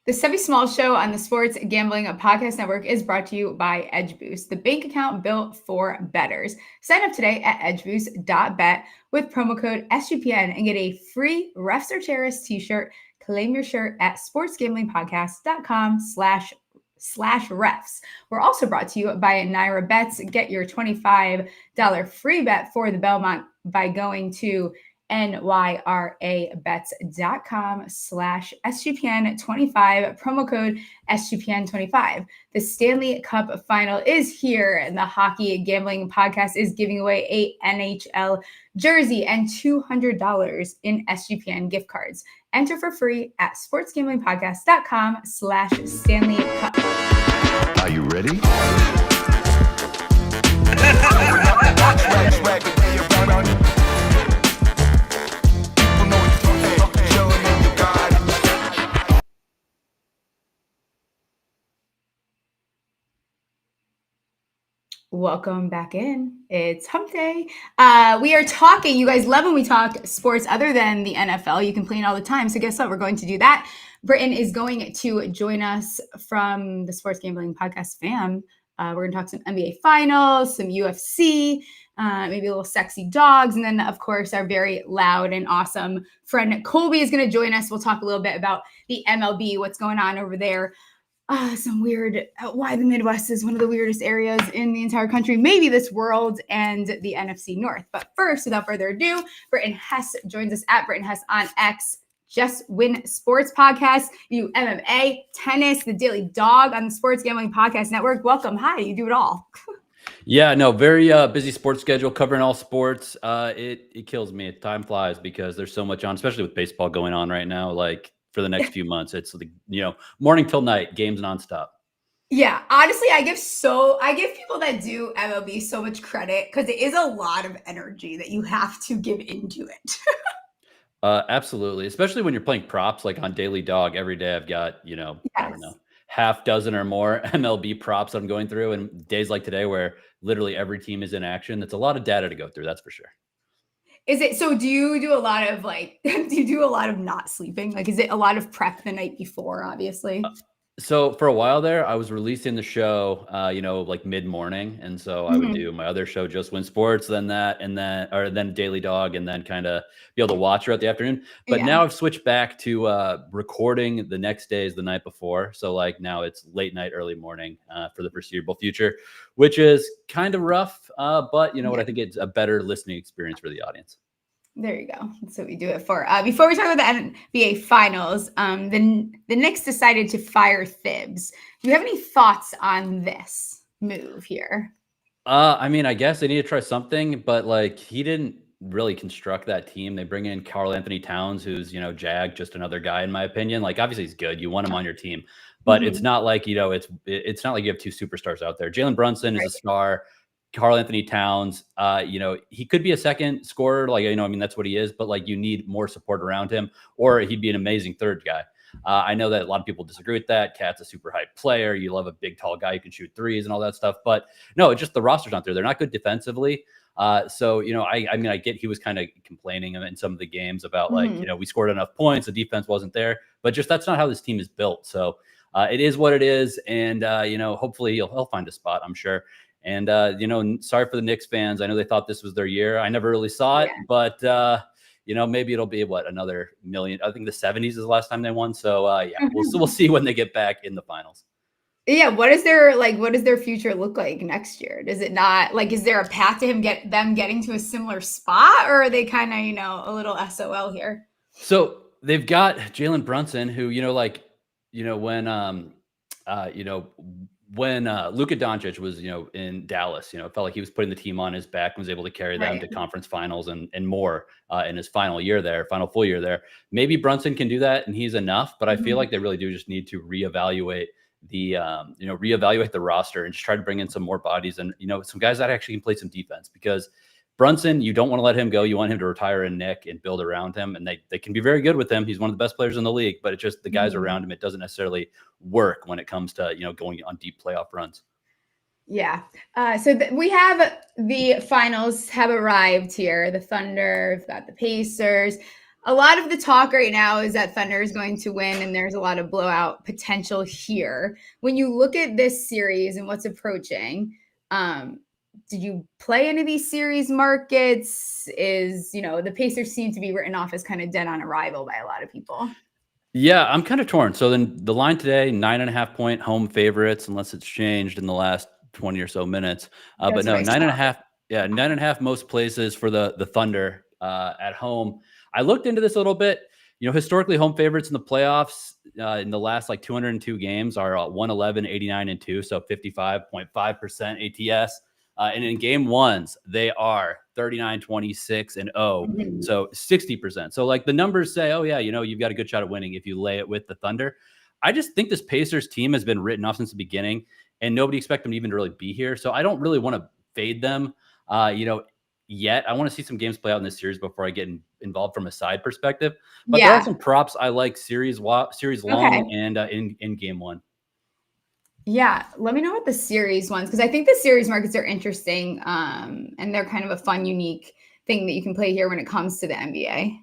The Stephie Smalls Show on the Sports Gambling Podcast Network is brought to you by EdgeBoost, the bank account built for bettors. Sign up today at edgeboost.bet with promo code SGPN and get a free Refs or Terrorists t-shirt. Claim your shirt at sportsgamblingpodcast.com/refs. We're also brought to you by Naira Bets. Get your $25 free bet for the Belmont by going to nyrabets.com/SGPN25, promo code SGPN25. The Stanley Cup final is here, and the Hockey Gambling Podcast is giving away a NHL jersey and $200 in SGPN gift cards. Enter for free at sportsgamblingpodcast.com/Stanley Cup. Are you ready? Welcome back in. It's hump day. We are talking, you guys love when we talk sports other than the NFL. You complain all the time. So guess what? We're going to do that. Britton is going to join us from the Sports Gambling Podcast fam. We're going to talk some NBA finals, some UFC, maybe a little sexy dogs. And then, of course, our very loud and awesome friend Colby is going to join us. We'll talk a little bit about the MLB, what's going on over there. Some weird, why the Midwest is one of the weirdest areas in the entire country, maybe this world, and the NFC North. But first, without further ado, Britton Hess joins us at Britton Hess on X. Just Win Sports Podcast. You do MMA, tennis, the Daily Dog on the Sports Gambling Podcast Network. Welcome. Hi, you do it all. Yeah, no, very busy sports schedule, covering all sports. It kills me. Time flies because there's so much on, especially with baseball going on right now. Like, for the next few months, it's like, morning till night, games nonstop. Yeah, honestly, I give people that do MLB so much credit because it is a lot of energy that you have to give into it. Absolutely, especially when you're playing props like on Daily Dog. Every day I've got I don't know, half dozen or more MLB props I'm going through, and days like today where literally every team is in action. It's a lot of data to go through, that's for sure. Is it, so do you do a lot of not sleeping? Like, is it a lot of prep the night before, obviously? So for a while there, I was releasing the show, like mid-morning. And so I would do my other show, Just Win Sports, then Daily Dog, and then kind of be able to watch throughout the afternoon. But now I've switched back to recording the next day is the night before. So like now it's late night, early morning for the foreseeable future, which is kind of rough. But you know what? I think it's a better listening experience for the audience. There you go. That's what we do it for. Before we talk about the NBA Finals, the Knicks decided to fire Thibs. Do you have any thoughts on this move here? I guess they need to try something, but like he didn't really construct that team. They bring in Karl Anthony Towns, who's Jag, just another guy in my opinion. Like obviously he's good. You want him on your team, but it's not like it's not like you have two superstars out there. Jalen Brunson is a star. Karl Anthony Towns, he could be a second scorer, that's what he is, but like you need more support around him, or he'd be an amazing third guy. I know that a lot of people disagree with that. Cat's a super hype player. You love a big, tall guy who can shoot threes and all that stuff, but no, it's just the roster's not there. They're not good defensively. So, I get he was kind of complaining in some of the games about we scored enough points. The defense wasn't there, but just that's not how this team is built. So it is what it is. And, hopefully he'll find a spot, I'm sure. And, sorry for the Knicks fans. I know they thought this was their year. I never really saw it, but, maybe it'll be another million. I think the 70s is the last time they won. So, we'll see when they get back in the finals. Yeah. What does their future look like next year? Does it not is there a path to them getting to a similar spot, or are they kind of, a little SOL here? So they've got Jalen Brunson, who, when Luka Doncic was, in Dallas, it felt like he was putting the team on his back and was able to carry them to conference finals and more in his final full year there. Maybe Brunson can do that and he's enough, but I feel like they really do just need to reevaluate the roster and just try to bring in some more bodies and, some guys that actually can play some defense, because Brunson, you don't want to let him go. You want him to retire in Nick and build around him. And they can be very good with him. He's one of the best players in the league, but it's just the guys around him. It doesn't necessarily work when it comes to, going on deep playoff runs. Yeah. So we have the finals have arrived here. The Thunder, we've got the Pacers. A lot of the talk right now is that Thunder is going to win, and there's a lot of blowout potential here. When you look at this series and what's approaching, did you play any of these series markets? The Pacers seem to be written off as kind of dead on arrival by a lot of people. Yeah, I'm kind of torn. So then the line today, 9.5-point home favorites, unless it's changed in the last 20 or so minutes. But That's no, what I nine and saw. a half. Yeah, 9.5 most places for the Thunder at home. I looked into this a little bit. Historically, home favorites in the playoffs in the last like 202 games are 111, 89, and 2, so 55.5% ATS. And in game ones, they are 39, 26, and 0. Mhm. So 60%. So like the numbers say, oh yeah, you've got a good shot at winning if you lay it with the Thunder. I just think this Pacers team has been written off since the beginning, and nobody expected them to even really be here. So I don't really want to fade them, yet. I want to see some games play out in this series before I get involved from a side perspective. But there are Yeah. some props I like series long Okay. and in game one. Yeah. Let me know what the series ones, because I think the series markets are interesting, and they're kind of a fun, unique thing that you can play here when it comes to the NBA.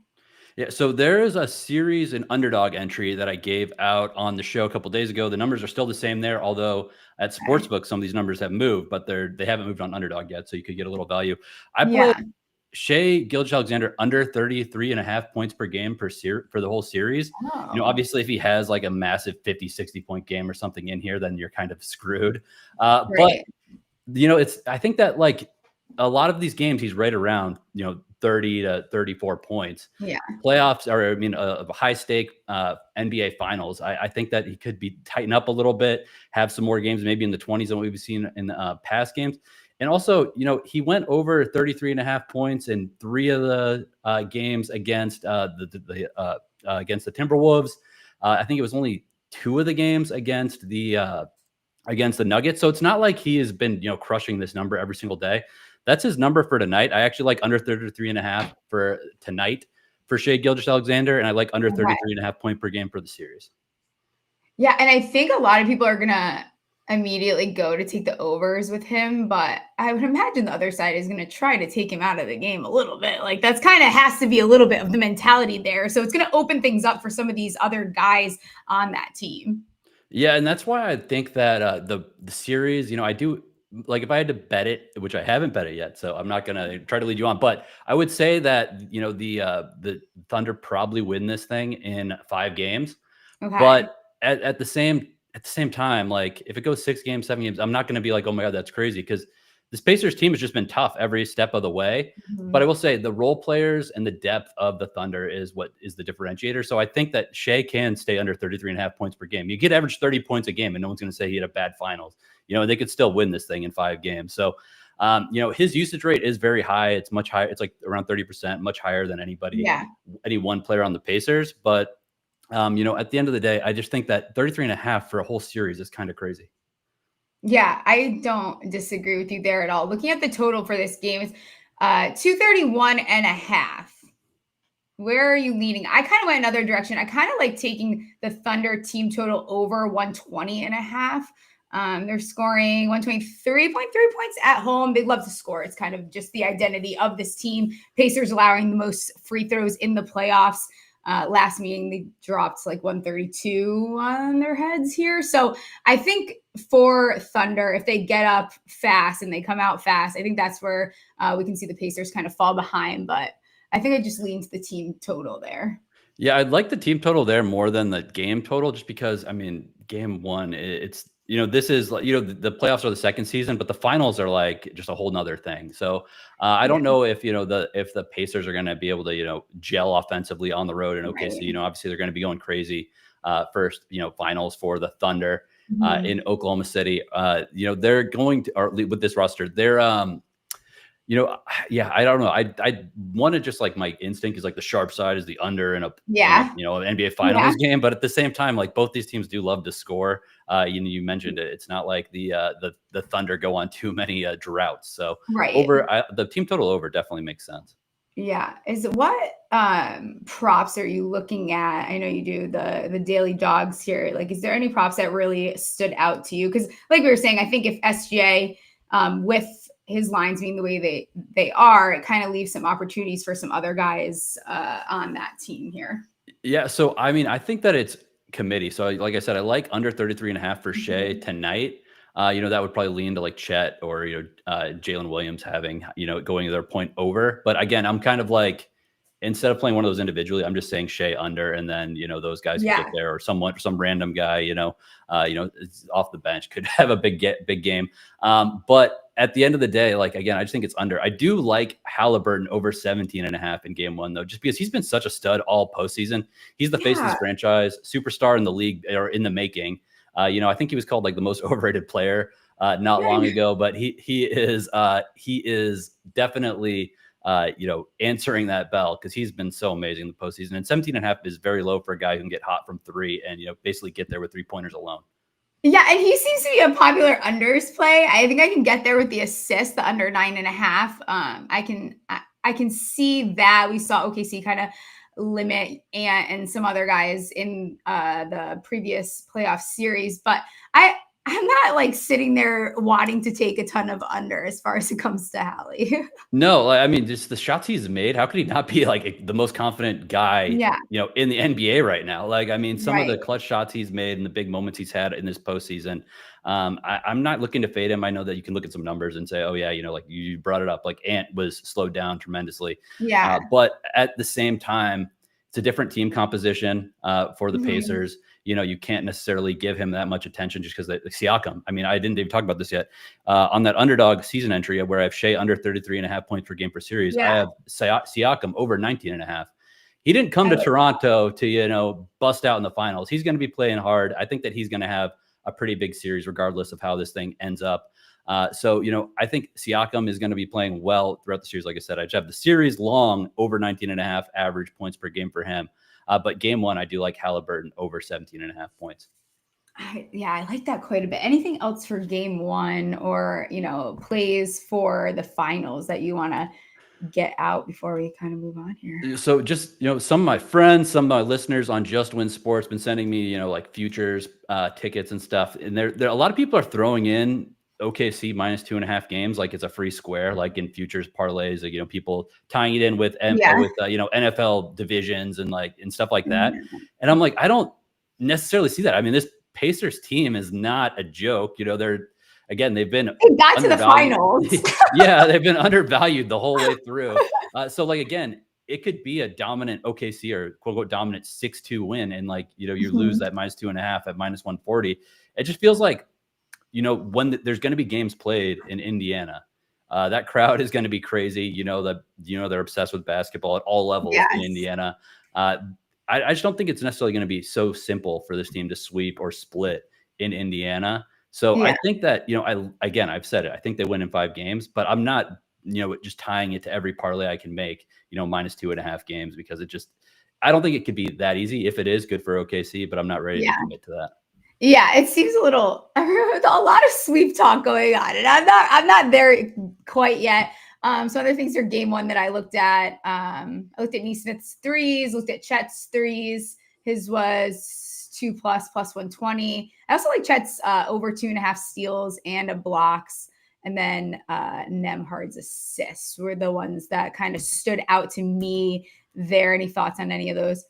Yeah, so there is a series and Underdog entry that I gave out on the show a couple days ago. The numbers are still the same there, although at Okay. Sportsbook some of these numbers have moved, but they haven't moved on Underdog yet, so you could get a little value. I played Yeah. Shai Gilgeous-Alexander under 33.5 points per game for the whole series. Oh, Obviously, if he has like a massive 50, 60-point game or something in here, then you're kind of screwed. But great. I think that like a lot of these games, he's right around 30 to 34 points. Yeah. Playoffs are, a high stake NBA finals. I think that he could be tighten up a little bit, have some more games, maybe in the 20s than what we've seen in past games. And also, he went over 33.5 points in 3 of the games against against the Timberwolves. I think it was only 2 of the games against the Nuggets. So it's not like he has been, crushing this number every single day. That's his number for tonight. I actually like under 33.5 for tonight for Shai Gilgeous-Alexander, and I like under Okay. 33.5 point per game for the series. Yeah, and I think a lot of people are gonna immediately go to take the overs with him, but I would imagine the other side is gonna try to take him out of the game a little bit. Like that's kind of has to be a little bit of the mentality there. So it's gonna open things up for some of these other guys on that team. Yeah, and that's why I think that the series, I do like if I had to bet it, which I haven't bet it yet, so I'm not gonna try to lead you on. But I would say that the Thunder probably win this thing in 5 games. Okay. But at the same time, like if it goes 6 games, 7 games, I'm not going to be like, oh my god, that's crazy, because this Pacers team has just been tough every step of the way. But I Mhm. will say the role players and the depth of the Thunder is what is the differentiator. So I think that Shai can stay under 33.5 points per game. You could average 30 points a game, and no one's going to say he had a bad finals. They could still win this thing in 5 games. So his usage rate is very high. It's much higher. It's like around 30%, much higher than Yeah. any one player on the Pacers. But at the end of the day, I just think that 33.5 for a whole series is kind of crazy. Yeah, I don't disagree with you there at all. Looking at the total for this game, it's 231 and a half. Where are you leaning? I kind of went another direction. I kind of like taking the Thunder team total over 120 and a half. They're scoring 123.3 points at home. They love to score. It's kind of just the identity of this team. Pacers allowing the most free throws in the playoffs. Last meeting, they dropped like 132 on their heads here. So I think for Thunder, if they get up fast and they come out fast, I think that's where we can see the Pacers kind of fall behind. But I think I just lean to the team total there. Yeah, I'd like the team total there more than the game total, just because game one, it's this is like the playoffs are the second season, but the finals are like just a whole nother thing. So I Yeah, don't know if the Pacers are going to be able to gel offensively on the road in OKC. right. Obviously they're going to be going crazy first finals for the Thunder Mhm. in Oklahoma City. They're going to, or with this roster, they're yeah, I don't know. I want to just like my instinct is like the sharp side is the under Yeah, an NBA yeah, Finals game, but at the same time, like both these teams do love to score. You mentioned it. It's not like the Thunder go on too many droughts. So right. the team total over definitely makes sense. Yeah. Is what props are you looking at? I know you do the daily dogs here. Like, is there any props that really stood out to you? Because like we were saying, I think if SGA with his lines being the way they are, it kind of leaves some opportunities for some other guys on that team here. Yeah. So, I mean, I think that it's committee. So like I said, I like under 33.5 for Shai Mhm. tonight. That would probably lean to like Chet or, Jalen Williams having, going their point over. But again, I'm kind of like, instead of playing one of those individually, I'm just saying Shai under, and then, those guys could get Yeah. there, or some random guy, it's off the bench could have a big game. But at the end of the day, like, again, I just think it's under. I do like Haliburton over 17.5 in game one, though, just because he's been such a stud all postseason. He's the face of this Yeah. franchise, superstar in the league or in the making. I think he was called like the most overrated player not long ago, but he is definitely answering that bell, because he's been so amazing in the postseason. And 17.5 is very low for a guy who can get hot from three and, basically get there with 3-pointers alone. Yeah, and he seems to be a popular unders play. I think I can get there with the assist, the under 9.5. I can see that. We saw OKC kind of limit and some other guys in the previous playoff series, but I'm not like sitting there wanting to take a ton of under as far as it comes to Hallie. No, I mean, just the shots he's made, how could he not be like the most confident guy, Yeah, in the NBA right now? Like, I mean, some of right. the clutch shots he's made and the big moments he's had in this postseason. I'm not looking to fade him. I know that you can look at some numbers and say, oh yeah, like you brought it up, like Ant was slowed down tremendously. Yeah. But at the same time, it's a different team composition for the Mhm. Pacers. You can't necessarily give him that much attention just because Siakam. I mean, I didn't even talk about this yet. On that Underdog season entry where I have Shai under 33.5 points per game per series, I have Siakam over 19.5. He didn't come to Toronto to, bust out in the finals. He's going to be playing hard. I think that he's going to have a pretty big series regardless of how this thing ends up. So, I think Siakam is going to be playing well throughout the series. Like I said, I just have the series long over 19.5 average points per game for him. But game one, I do like Haliburton over 17.5 points. I like that quite a bit. Anything else for game one or, plays for the finals that you want to get out before we kind of move on here? So just, some of my friends, some of my listeners on Just Win Sports been sending me, like futures tickets and stuff. And there a lot of people are throwing in OKC minus 2.5 games like it's a free square, like in futures parlays, like, people tying it in with NFL divisions and stuff like that. And I'm like, I don't necessarily see that. I mean, this Pacers team is not a joke. They've been got to the finals. Yeah, they've been undervalued the whole way through. So again, it could be a dominant OKC or quote unquote dominant 6-2 win, and you lose that minus 2.5 at minus 140. It just feels like, when there's going to be games played in Indiana, that crowd is going to be crazy. They're obsessed with basketball at all levels in Indiana. I just don't think it's necessarily going to be so simple for this team to sweep or split in Indiana. So I think that, I've said it, I think they win in 5 games, but I'm not, just tying it to every parlay I can make, minus 2.5 games, because I don't think it could be that easy. If it is, good for OKC, but I'm not ready to commit to that. Yeah, it seems a lot of sweep talk going on, and I'm not there quite yet. Some other things are game one that I looked at. I looked at Neesmith's threes, looked at Chet's threes. His was 2+ plus 120. I also like Chet's over 2.5 steals and a blocks. And then Nembhard's assists were the ones that kind of stood out to me there. Any thoughts on any of those?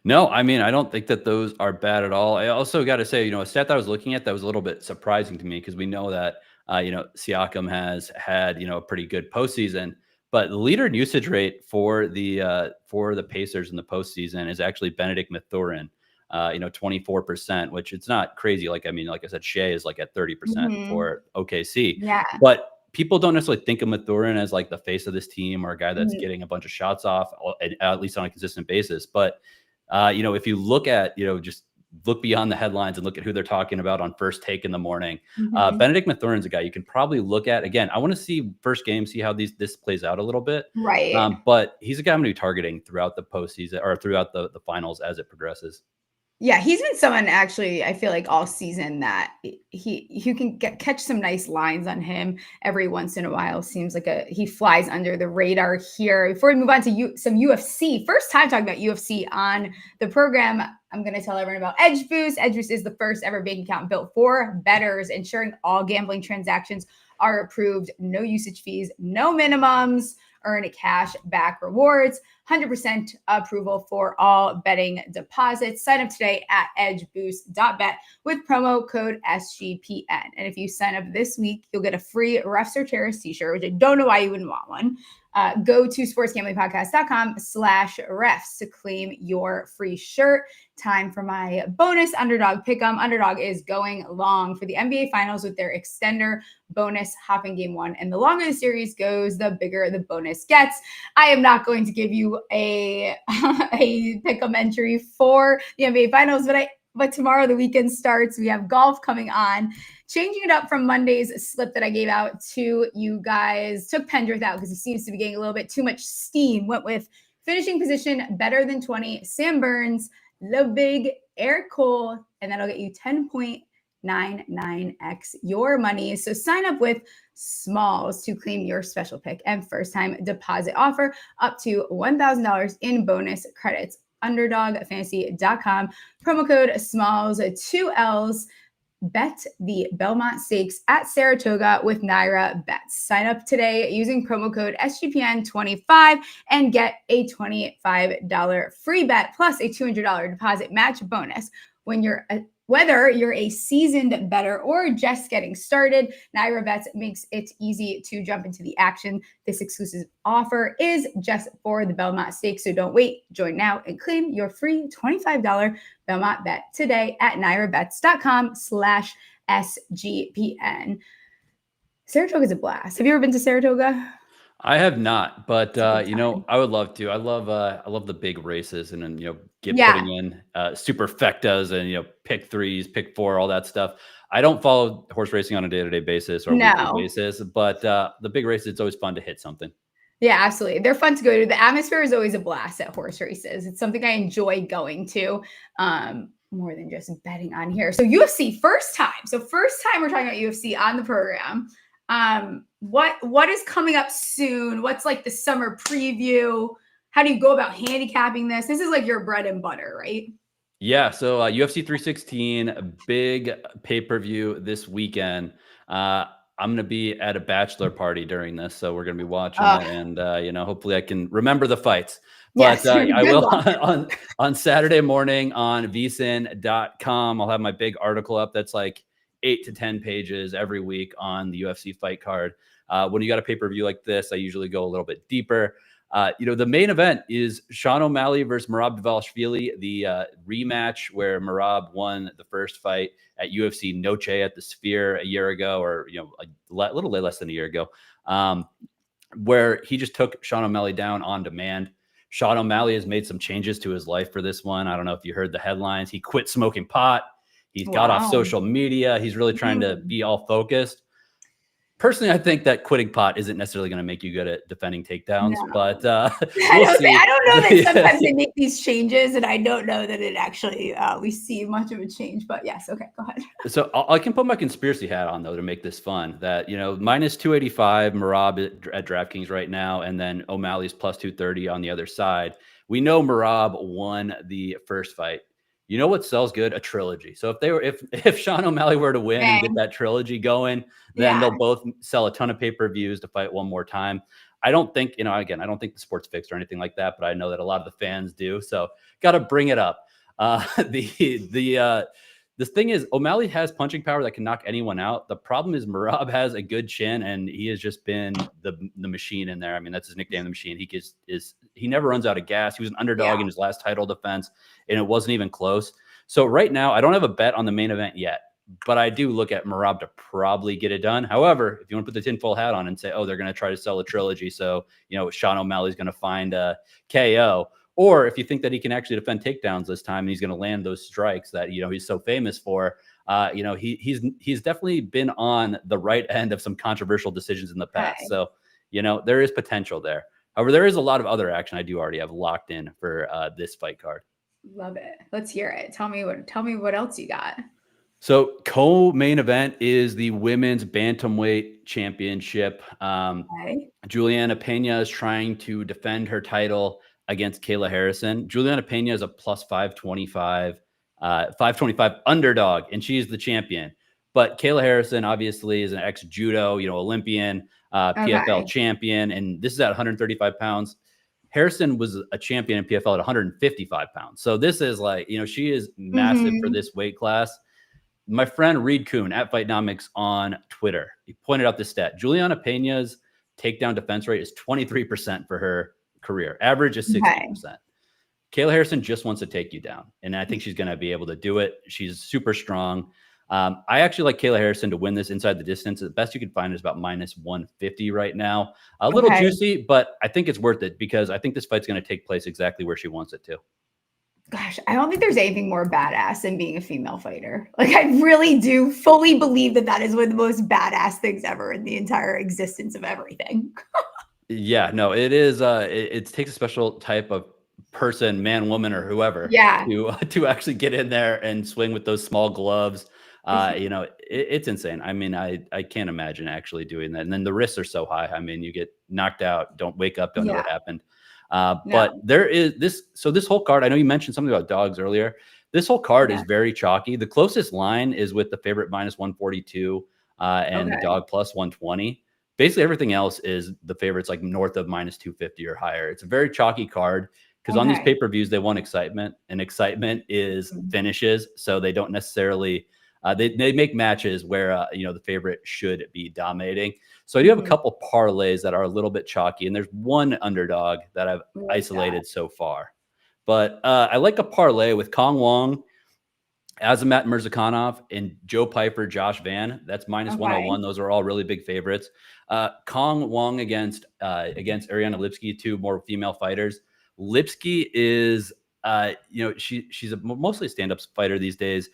No, I mean, I don't think that those are bad at all. I also got to say, a stat that I was looking at that was a little bit surprising to me, because we know that, Siakam has had, a pretty good postseason, but the leader in usage rate for the Pacers in the postseason is actually Benedict Mathurin, 24%, which it's not crazy. Like I said, Shai is like at 30% for OKC. Yeah. But people don't necessarily think of Mathurin as like the face of this team or a guy that's getting a bunch of shots off, at least on a consistent basis. But if you look at, just look beyond the headlines and look at who they're talking about on First Take in the morning, Benedict Mathurin's a guy you can probably look at. Again, I want to see first game, see how this plays out a little bit. Right. But he's a guy I'm going to be targeting throughout the postseason or throughout the finals as it progresses. Yeah, he's been someone actually, I feel like all season that you can catch some nice lines on him every once in a while. Seems like he flies under the radar here. Before we move on to some UFC, first time talking about UFC on the program, I'm going to tell everyone about Edge Boost. Edge Boost is the first ever bank account built for bettors, ensuring all gambling transactions are approved. No usage fees, no minimums. Earn cash back rewards. 100% approval for all betting deposits. Sign up today at edgeboost.bet with promo code SGPN. And if you sign up this week, you'll get a free Refs or Terrorists t-shirt, which I don't know why you wouldn't want one. Go to sportsgamblingpodcast.com/refs to claim your free shirt. Time for my bonus Underdog pick'em. Underdog is going long for the NBA Finals with their extender bonus hopping game 1. And the longer the series goes, the bigger the bonus gets. I am not going to give you a pick'em entry for the NBA Finals, but tomorrow the weekend starts. We have golf coming on. Changing it up from Monday's slip that I gave out to you guys. Took Pendrith out because he seems to be getting a little bit too much steam. Went with finishing position better than 20, Sam Burns, the big Eric Cole, and that'll get you 10.99x your money. So sign up with Smalls to claim your special pick and first-time deposit offer up to $1,000 in bonus credits. UnderdogFantasy.com. Promo code Smalls, 2 L's. Bet the Belmont Stakes at Saratoga with Naira Bets. Sign up today using promo code SGPN25 and get a $25 free bet plus a $200 deposit match bonus. Whether you're a seasoned bettor or just getting started, Naira Bets makes it easy to jump into the action. This exclusive offer is just for the Belmont Stakes, so don't wait. Join now and claim your free $25 Belmont bet today at nairabets.com/SGPN. Saratoga is a blast. Have you ever been to Saratoga? I have not, but I would love to. I love the big races and then putting in superfectas and pick threes, pick four, all that stuff. I don't follow horse racing on a day-to-day basis or weekly basis, but the big races, it's always fun to hit something. Yeah, absolutely. They're fun to go to. The atmosphere is always a blast at horse races. It's something I enjoy going to more than just betting on here. So UFC, first time. So first time we're talking about UFC on the program. What is coming up soon? What's like the summer preview? How do you go about handicapping this? This is like your bread and butter, right? Yeah. So UFC 316, a big pay-per-view this weekend. I'm going to be at a bachelor party during this. So we're going to be watching it and, hopefully I can remember the fights. But yes, I will on Saturday morning on vsin.com. I'll have my big article up that's like 8 to 10 pages every week on the UFC fight card. When you got a pay-per-view like this, I usually go a little bit deeper. The main event is Sean O'Malley versus Merab Dvalishvili, the rematch where Merab won the first fight at UFC Noche at the Sphere a year ago, or a little less than a year ago, where he just took Sean O'Malley down on demand. Sean O'Malley has made some changes to his life for this one. I don't know if you heard the headlines. He quit smoking pot. He's got off social media. He's really trying to be all focused. Personally, I think that quitting pot isn't necessarily going to make you good at defending takedowns, but we'll see. I don't know that sometimes they make these changes, and I don't know that it actually we see much of a change. But yes, okay, go ahead. So I can put my conspiracy hat on though to make this fun. That minus 285 Merab at DraftKings right now, and then O'Malley's plus 230 on the other side. We know Merab won the first fight. You know what sells good? A trilogy. So if Sean O'Malley were to win and get that trilogy going, then they'll both sell a ton of pay-per-views to fight one more time. I don't think, again, I don't think the sport's fixed or anything like that, but I know that a lot of the fans do. So got to bring it up. The thing is, O'Malley has punching power that can knock anyone out. The problem is Merab has a good chin, and he has just been the machine in there. I mean, that's his nickname, the machine. He never runs out of gas. He was an underdog in his last title defense, and it wasn't even close. So right now, I don't have a bet on the main event yet, but I do look at Merab to probably get it done. However, if you want to put the tinfoil hat on and say, oh, they're going to try to sell a trilogy, so Sean O'Malley's going to find a KO. Or if you think that he can actually defend takedowns this time and he's going to land those strikes that, he's so famous for, he's definitely been on the right end of some controversial decisions in the past. Okay. So, there is potential there. However, there is a lot of other action I do already have locked in for this fight card. Love it. Let's hear it. Tell me what else you got. So co-main event is the women's bantamweight championship. Juliana Pena is trying to defend her title against Kayla Harrison. Juliana Pena is a plus 525 underdog, and she's the champion. But Kayla Harrison obviously is an ex-judo, Olympian, PFL champion, and this is at 135 pounds. Harrison was a champion in PFL at 155 pounds. So this is like, she is massive for this weight class. My friend Reed Kuhn at Fightnomics on Twitter, he pointed out this stat. Juliana Pena's takedown defense rate is 23% for her career. Average is 60%. Kayla Harrison just wants to take you down, and I think she's going to be able to do it. She's super strong. I actually like Kayla Harrison to win this inside the distance. The best you can find is about minus 150 right now. A little juicy, but I think it's worth it because I think this fight's going to take place exactly where she wants it to. Gosh, I don't think there's anything more badass than being a female fighter. Like, I really do fully believe that is one of the most badass things ever in the entire existence of everything. Yeah, no, it is. It takes a special type of person, man, woman, or whoever, to actually get in there and swing with those small gloves. It's insane. I mean, I can't imagine actually doing that. And then the risks are so high. I mean, you get knocked out, don't wake up, don't know what happened. But there is this. So this whole card, I know you mentioned something about dogs earlier. This whole card is very chalky. The closest line is with the favorite minus 142 and the dog plus 120. Basically, everything else is the favorites like north of minus 250 or higher. It's a very chalky card because on these pay-per-views, they want excitement, and excitement is finishes. So they don't necessarily they make matches where the favorite should be dominating. So I do have a couple parlays that are a little bit chalky, and there's one underdog that I've isolated so far. But I like a parlay with Kong Wong, Azamat Mirzakhanov, and Joe Piper, Josh Van. That's minus 101. Those are all really big favorites. Kong Wong against Ariana Lipski, two more female fighters. Lipski is, she's mostly a stand-up fighter these days.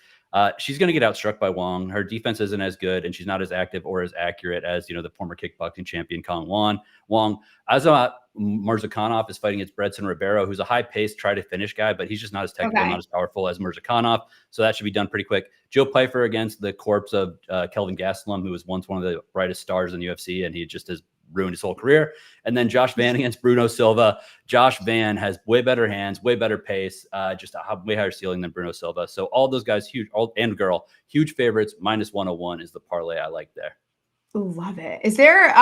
She's going to get outstruck by Wong. Her defense isn't as good, and she's not as active or as accurate as, the former kickboxing champion Kong Wong. Azamat Mirzakhanov is fighting against Bredson Ribeiro, who's a high-paced, try-to-finish guy, but he's just not as technical, not as powerful as Mirzakhanov. So that should be done pretty quick. Joe Piper against the corpse of Kelvin Gastelum, who was once one of the brightest stars in the UFC, and he just has ruined his whole career. And then Josh Van against Bruno Silva. Josh Van has way better hands, way better pace, just a way higher ceiling than Bruno Silva. So all those guys, huge, huge favorites. Minus 101 is the parlay I like there. Ooh, love it. Is there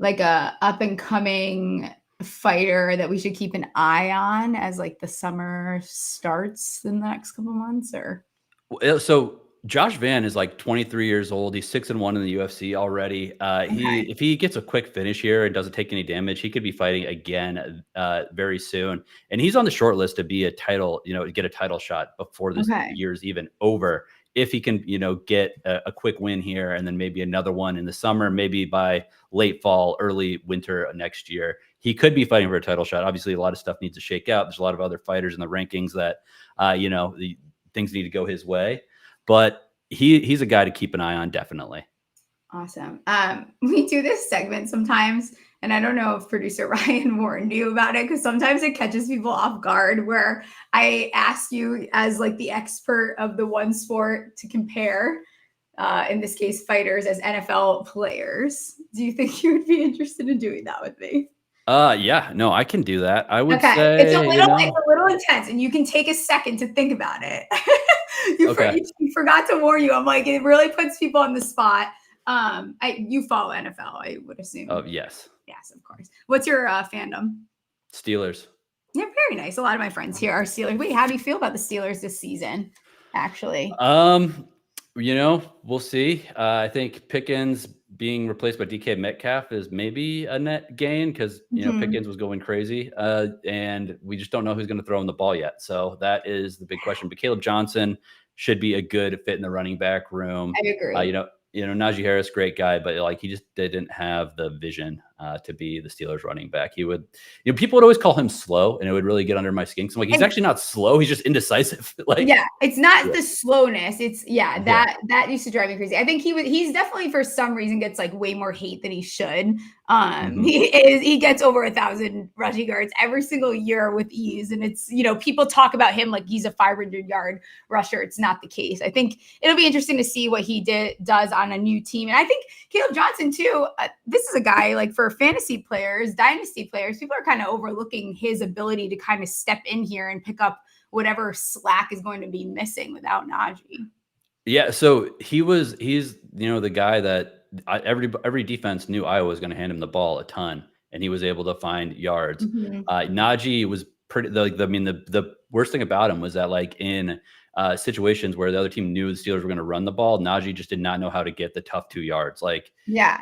like a up and coming fighter that we should keep an eye on as like the summer starts in the next couple months? Or so Josh Van is like 23 years old. He's 6-1 in the UFC already. If he gets a quick finish here and doesn't take any damage, he could be fighting again very soon. And he's on the short list to be a title, get a title shot before this year's even over. If he can, get a quick win here and then maybe another one in the summer, maybe by late fall, early winter next year, he could be fighting for a title shot. Obviously, a lot of stuff needs to shake out. There's a lot of other fighters in the rankings that, the things need to go his way. But he's a guy to keep an eye on, definitely. Awesome. We do this segment sometimes, and I don't know if producer Ryan warned you about it, because sometimes it catches people off guard, where I asked you as like the expert of the one sport to compare, in this case, fighters as NFL players. Do you think you would be interested in doing that with me? Yeah, no, I can do that. I would say it's a little intense, and you can take a second to think about it. You forgot to warn you. I'm like, it really puts people on the spot. You follow NFL, I would assume. Oh, yes. Yes, of course. What's your fandom? Steelers. Yeah, very nice. A lot of my friends here are Steelers. Wait, how do you feel about the Steelers this season, actually? We'll see. I think Pickens being replaced by DK Metcalf is maybe a net gain because, Pickens was going crazy. And we just don't know who's going to throw him the ball yet. So that is the big question. But Caleb Johnson should be a good fit in the running back room. I agree. Najee Harris, great guy, but like he just didn't have the vision to be the Steelers running back. He would, people would always call him slow, and it would really get under my skin. So I'm like, he's actually not slow; he's just indecisive. It's not the slowness. It's that used to drive me crazy. I think he's definitely for some reason gets like way more hate than he should. He gets over 1,000 rushing yards every single year with ease, and it's people talk about him like he's a 500-yard rusher. It's not the case. I think it'll be interesting to see what he does on a new team, and I think Caleb Johnson too. This is a guy like for fantasy players, dynasty players, people are kind of overlooking his ability to kind of step in here and pick up whatever slack is going to be missing without Najee. Yeah, so he's the guy that every defense knew Iowa was going to hand him the ball a ton, and he was able to find yards. Mhm. Najee was pretty. The worst thing about him was that like in situations where the other team knew the Steelers were going to run the ball, Najee just did not know how to get the tough 2 yards. Like Yeah.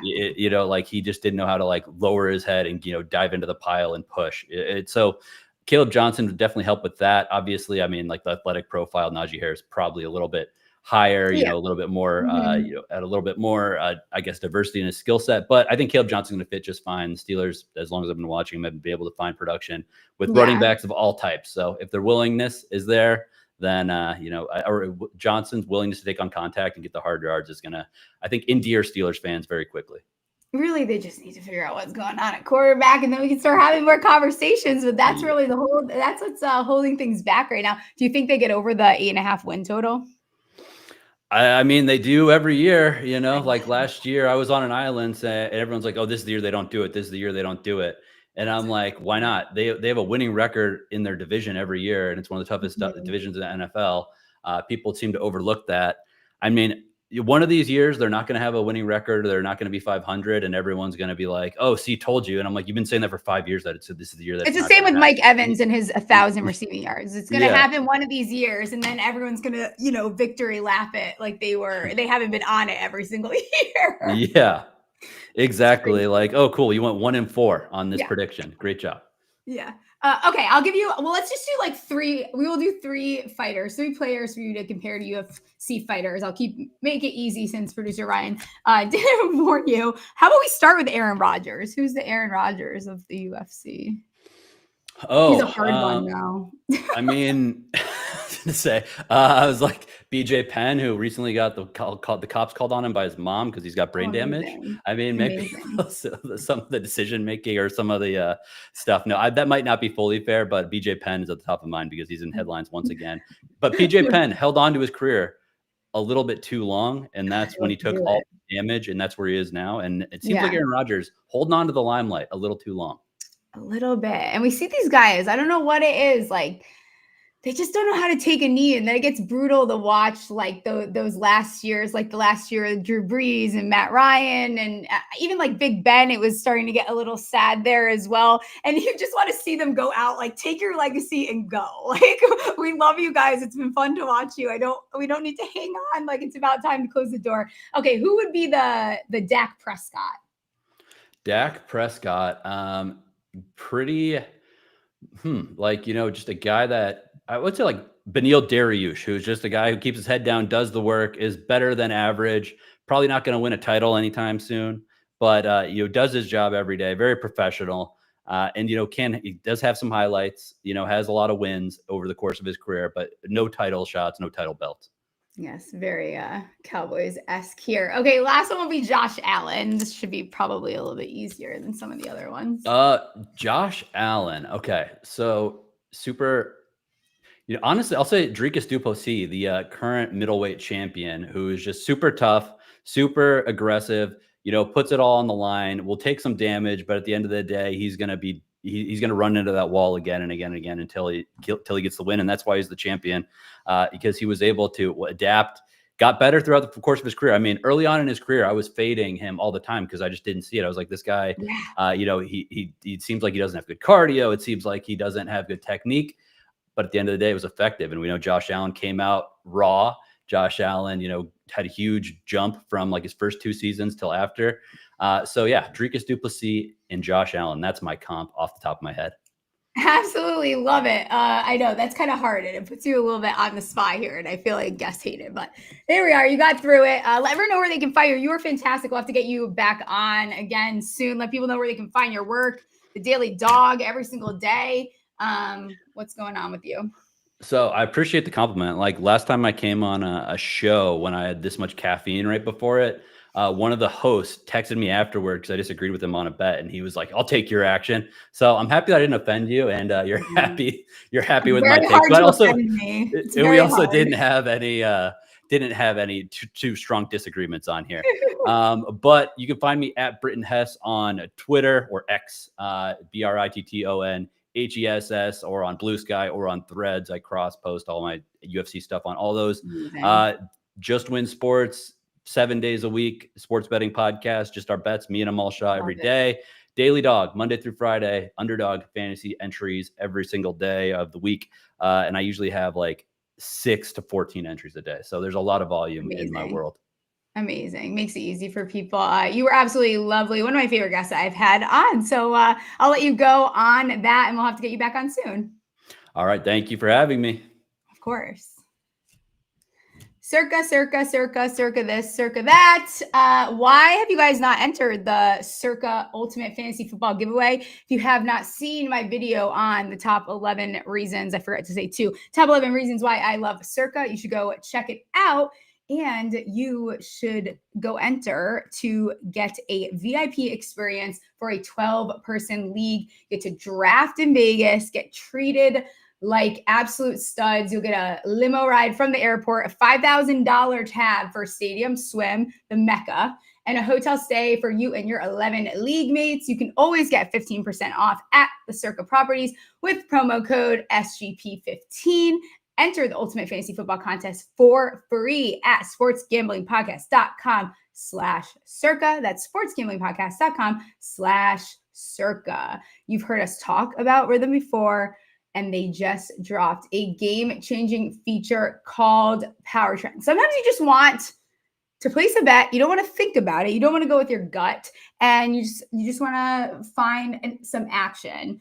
like he just didn't know how to like lower his head and dive into the pile and push. So Caleb Johnson would definitely help with that. Obviously, I mean, like the athletic profile, Najee Harris probably a little bit higher, Yeah. a little bit more, Mhm. at a little bit more, I guess, diversity in his skill set. But I think Caleb Johnson's going to fit just fine. The Steelers, as long as I've been watching them, have been able to find production with running Yeah. backs of all types. So if their willingness is there, then, or Johnson's willingness to take on contact and get the hard yards is going to, I think, endear Steelers fans very quickly. Really, they just need to figure out what's going on at quarterback, and then we can start having more conversations. But that's Yeah. really that's what's holding things back right now. Do you think they get over the 8.5 win total? I mean, they do every year, I like know. last year I was on an island and everyone's like, oh, this is the year they don't do it. This is the year they don't do it. And I'm like, why not? They have a winning record in their division every year. And it's one of the toughest Mhm. divisions in the NFL. People seem to overlook that. I mean, one of these years, they're not going to have a winning record. Or they're not going to be 500. And everyone's going to be like, oh, see, told you. And I'm like, you've been saying that for 5 years that this is the year that's It's the not same going with to Mike happen. Evans and his 1,000 receiving yards. It's going to Yeah. happen one of these years, and then everyone's going to, victory lap it like they haven't been on it every single year. Yeah, exactly. Crazy. Like, oh, cool. You went 1-4 on this Yeah. prediction. Great job. Yeah. Okay, I'll give you. Well, let's just do like 3. We will do 3 fighters, 3 players for you to compare to UFC fighters. I'll make it easy since producer Ryan didn't warn you. How about we start with Aaron Rodgers? Who's the Aaron Rodgers of the UFC? He's a hard one Oh, now. I mean, to say, I was like BJ Penn, who recently got the cops called on him by his mom because he's got brain damage. Amazing. I mean, maybe Amazing. some of the decision making or some of the stuff. No, that might not be fully fair, but BJ Penn is at the top of mind because he's in headlines once again. But BJ Penn held on to his career a little bit too long, and that's when he Let's took do all it. the damage, and that's where he is now. And it seems like Yeah. Aaron Rodgers holding on to the limelight a little too long. A little bit. And we see these guys, I don't know what it is, like they just don't know how to take a knee, and then it gets brutal to watch like those last years, like the last year of Drew Brees and Matt Ryan, and even like Big Ben. It was starting to get a little sad there as well, and you just want to see them go out, like take your legacy and go. Like we love you guys, it's been fun to watch you. We don't need to hang on, like it's about time to close the door. Okay, who would be the Dak Prescott? Dak Prescott, pretty, just a guy that I would say like Benil Dariush, who's just a guy who keeps his head down, does the work, is better than average. Probably not going to win a title anytime soon, but does his job every day. Very professional, and he does have some highlights. Has a lot of wins over the course of his career, but no title shots, no title belts. Yes, very Cowboys-esque here. Okay, last one will be Josh Allen. This should be probably a little bit easier than some of the other ones. Josh Allen. Okay, so super. Honestly, I'll say Dricus Du Plessis, the current middleweight champion, who is just super tough, super aggressive. Puts it all on the line. Will take some damage, but at the end of the day, he's going to run into that wall again and again and again until he gets the win, and that's why he's the champion, because he was able to adapt, got better throughout the course of his career. I mean, early on in his career, I was fading him all the time because I just didn't see it. I was like, this guy, he seems like he doesn't have good cardio. It seems like he doesn't have good technique. But at the end of the day, it was effective. And we know Josh Allen came out raw. Josh Allen, had a huge jump from like his first 2 seasons till after. So yeah, Dricus Du Plessis and Josh Allen. That's my comp off the top of my head. Absolutely love it. I know that's kind of hard, and it puts you a little bit on the spot here, and I feel like guest hated, but there we are. You got through it. Let everyone know where they can find you. You were fantastic. We'll have to get you back on again soon. Let people know where they can find your work, the Daily Dog, every single day. What's going on with you? So I appreciate the compliment. Like last time I came on a show when I had this much caffeine right before it, one of the hosts texted me afterward because I disagreed with him on a bet, and he was like, "I'll take your action." So I'm happy that I didn't offend you, and you're happy with my takes. But also, we also didn't have any too strong disagreements on here. But you can find me at Britton Hess on Twitter or X, BRITTON HESS, or on Blue Sky or on Threads. I cross post all my UFC stuff on all those. Just Win Sports, 7 days a week, sports betting podcast, just our bets, me and Amal Shah every day. Daily Dog, Monday through Friday, Underdog fantasy entries every single day of the week. And I usually have like 6 to 14 entries a day. So there's a lot of volume in my world. Amazing. Makes it easy for people. You were absolutely lovely. One of my favorite guests I've had on. So I'll let you go on that and we'll have to get you back on soon. All right. Thank you for having me. Of course. Circa this, circa that. Why have you guys not entered the Circa Ultimate Fantasy Football giveaway? If you have not seen my video on the top 11 reasons, I forgot to say 2, top 11 reasons why I love Circa, you should go check it out. And you should go enter to get a VIP experience for a 12-person league. Get to draft in Vegas, get treated like absolute studs. You'll get a limo ride from the airport, a $5,000 tab for Stadium Swim, the Mecca, and a hotel stay for you and your 11 league mates. You can always get 15% off at the Circa properties with promo code SGP15. Enter the Ultimate Fantasy Football Contest for free at sportsgamblingpodcast.com/circa. That's sportsgamblingpodcast.com/circa. You've heard us talk about Rhythm before, and they just dropped a game-changing feature called Power Trend. Sometimes you just want to place a bet. You don't want to think about it. You don't want to go with your gut, and you just want to find some action.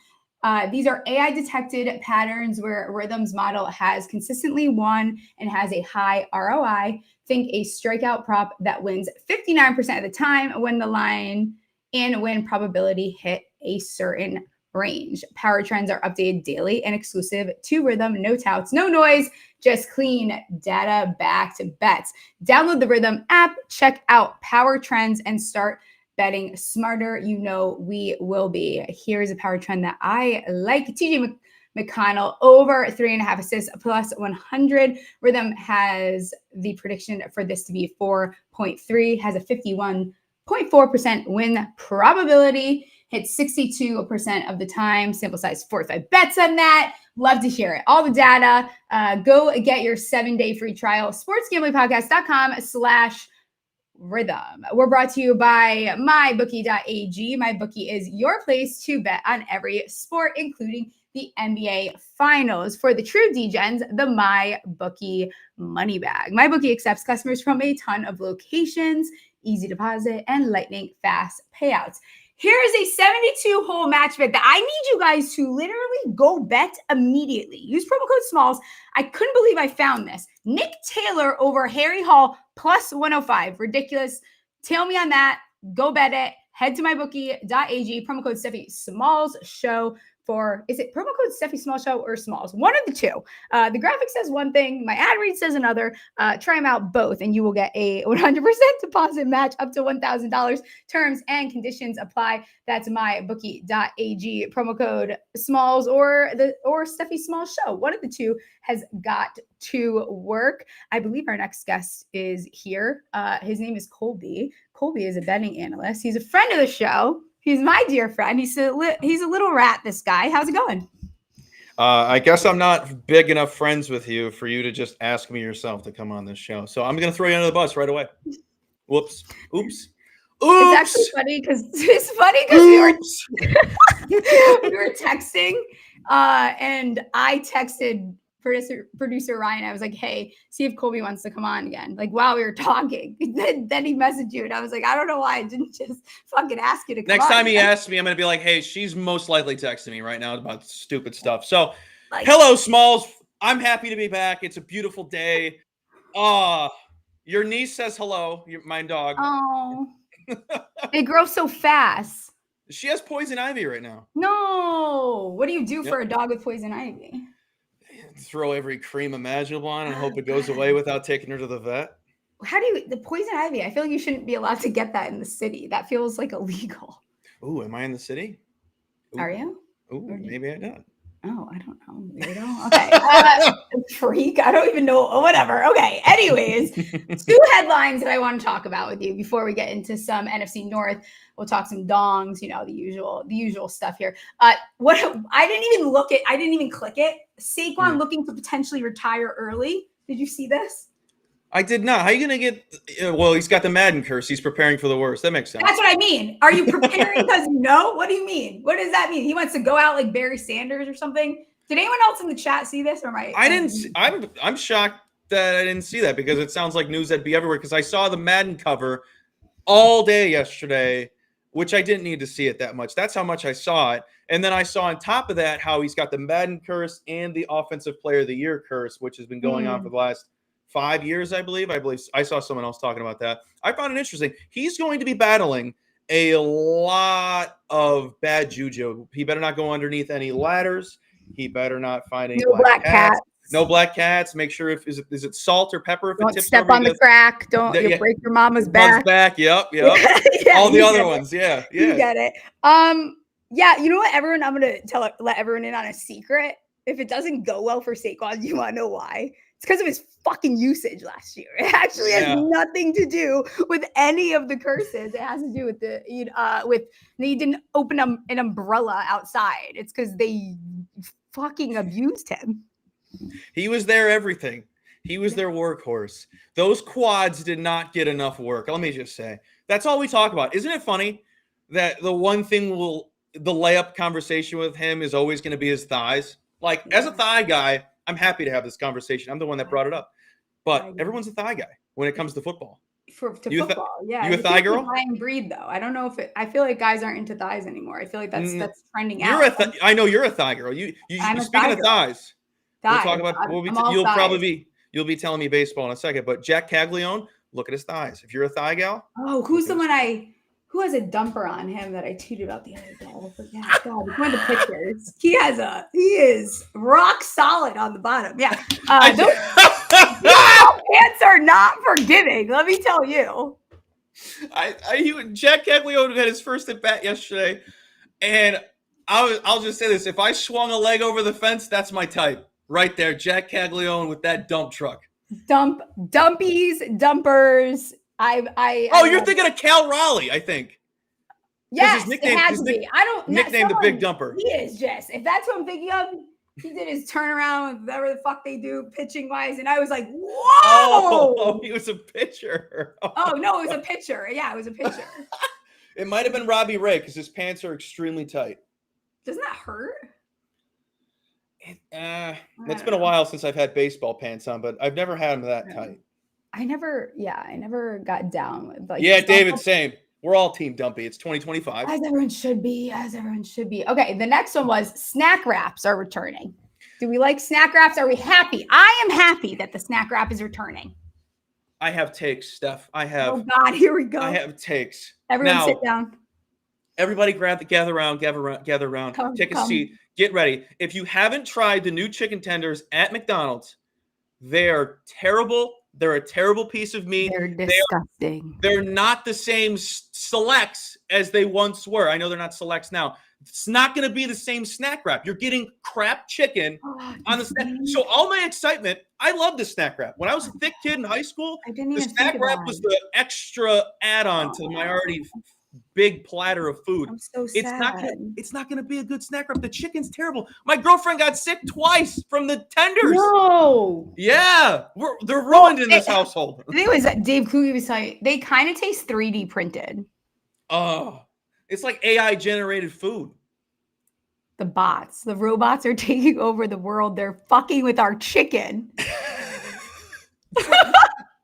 These are AI-detected patterns where Rhythm's model has consistently won and has a high ROI. Think a strikeout prop that wins 59% of the time when the line and win probability hit a certain range. Power trends are updated daily and exclusive to Rhythm. No touts, no noise, just clean data back to bets. Download the Rhythm app, check out Power Trends, and start betting smarter. You know we will be. Here's a power trend that I like. TJ McConnell over 3.5 assists plus 100. Rhythm has the prediction for this to be 4.3, has a 51.4% win probability, hits 62% of the time, sample size 45 bets on that. Love to hear it. All the data. Go get your 7-day free trial. sportsgamblingpodcast.com/rhythm. We're brought to you by mybookie.ag. MyBookie is your place to bet on every sport, including the NBA Finals. For the true DGens, the MyBookie money bag. MyBookie accepts customers from a ton of locations, easy deposit, and lightning fast payouts. Here is a 72-hole match bet that I need you guys to literally go bet immediately. Use promo code SMALLS. I couldn't believe I found this. Nick Taylor over Harry Hall plus 105. Ridiculous. Tail me on that. Go bet it. Head to mybookie.ag. Promo code Stephie Smalls Show for, is it promo code Stephie Smalls Show or Smalls? One of the two. The graphic says one thing. My ad read says another. Try them out both and you will get a 100% deposit match up to $1,000. Terms and conditions apply. That's mybookie.ag. Promo code Smalls or Stephie Smalls Show. One of the two has got to work. I believe our next guest is here. His name is Colby. Colby is a betting analyst. He's a friend of the show. He's my dear friend. He's a little rat, this guy. How's it going? I guess I'm not big enough friends with you for you to just ask me yourself to come on this show. So I'm going to throw you under the bus right away. Whoops. Oops. It's actually funny because we were texting and I texted producer Ryan. I was like, hey, see if Colby wants to come on again. Like while we were talking, then he messaged you and I was like, I don't know why I didn't just fucking ask you to come Next on. time he asks me, I'm going to be like, hey, she's most likely texting me right now about stupid stuff. So hello, Smalls. I'm happy to be back. It's a beautiful day. Your niece says hello. My dog. Oh, they grow so fast. She has poison ivy right now. No. What do you do for a dog with poison ivy? Throw every cream imaginable on and hope it goes away without taking her to the vet. How do you, the poison ivy? I feel like you shouldn't be allowed to get that in the city. That feels like illegal. Ooh, am I in the city? Ooh. Are you? Ooh, maybe I'm not. Oh, I don't know. Weirdo. Okay. Freak. I don't even know. Whatever. Okay. Anyways, 2 headlines that I want to talk about with you before we get into some NFC North. We'll talk some dongs, the usual stuff here. I didn't even click it. Saquon looking to potentially retire early. Did you see this? I did not. How are you going to get? Well, he's got the Madden curse. He's preparing for the worst. That makes sense. That's what I mean. Are you preparing because you know? What do you mean? What does that mean? He wants to go out like Barry Sanders or something? Did anyone else in the chat see this? Or am I didn't. I'm shocked that I didn't see that because it sounds like news that'd be everywhere. Because I saw the Madden cover all day yesterday, which I didn't need to see it that much. That's how much I saw it. And then I saw on top of that how he's got the Madden curse and the Offensive Player of the Year curse, which has been going on for the last 5 years, I believe. I saw someone else talking about that. I found it interesting. He's going to be battling a lot of bad juju. He better not go underneath any ladders. He better not find any black cats. No black cats. Make sure is it salt or pepper? If don't it tips step over, on the crack. Don't break your mama's back. Back. Yep. Yeah, all the other ones. Yeah. You get it. Yeah. You know what, everyone? I'm gonna let everyone in on a secret. If it doesn't go well for Saquon, you want to know why? It's because of his fucking usage last year. It actually has nothing to do with any of the curses. It has to do with he didn't open an umbrella outside. It's because they fucking abused him. He was their everything. He was their workhorse. Those quads did not get enough work. Let me just say. That's all we talk about. Isn't it funny that the one thing the layup conversation with him is always going to be his thighs? Like, as a thigh guy, I'm happy to have this conversation. I'm the one that brought it up. But everyone's a thigh guy when it comes to football. Football, yeah. You a thigh girl? Dying breed, though. I don't know if I feel like guys aren't into thighs anymore. I feel like that's trending out. I know you're a thigh girl. Speaking of thighs, we'll talk about. You'll be telling me baseball in a second. But Jack Caglione, look at his thighs. If you're a thigh gal, who's the one who has a dumper on him that I tweeted about the other day? But yeah, God, one of the pictures. He is rock solid on the bottom. Yeah. Those pants are not forgiving, let me tell you. Jack Caglione had his first at bat yesterday, and I'll just say this: if I swung a leg over the fence, that's my type right there. Jack Caglione with that dump truck. Dumpies, dumpers. You're thinking of Cal Raleigh, I think. Yes, it has to be. I don't nickname the Big Dumper. He is, Jess. If that's what I'm thinking of, he did his turnaround with whatever the fuck they do pitching wise, and I was like, whoa! Oh, he was a pitcher. Oh no, it was a pitcher. Yeah, it was a pitcher. It might have been Robbie Ray because his pants are extremely tight. Doesn't that hurt? It's been a while since I've had baseball pants on, but I've never had them that tight. I never got down with David, same. We're all team dumpy. It's 2025. As everyone should be. Okay, the next one was snack wraps are returning. Do we like snack wraps? Are we happy? I am happy that the snack wrap is returning. I have takes, Steph. Oh God, here we go. I have takes. Everyone sit down. Everybody gather around. Take a seat. Get ready. If you haven't tried the new chicken tenders at McDonald's, they are terrible. They're a terrible piece of meat. They're disgusting. They're not the same selects as they once were. I know they're not selects now. It's not going to be the same snack wrap. You're getting crap chicken on the snack. So all my excitement, I love the snack wrap. When I was a thick kid in high school, the snack wrap was the extra add-on to my already big platter of food. I'm so sad. It's not going to be a good snack wrap. The chicken's terrible. My girlfriend got sick twice from the tenders. No. Yeah. They're ruined in this household. The thing was that Dave Kluge was telling, they kind of taste 3D printed. Oh, it's like AI generated food. The robots are taking over the world. They're fucking with our chicken.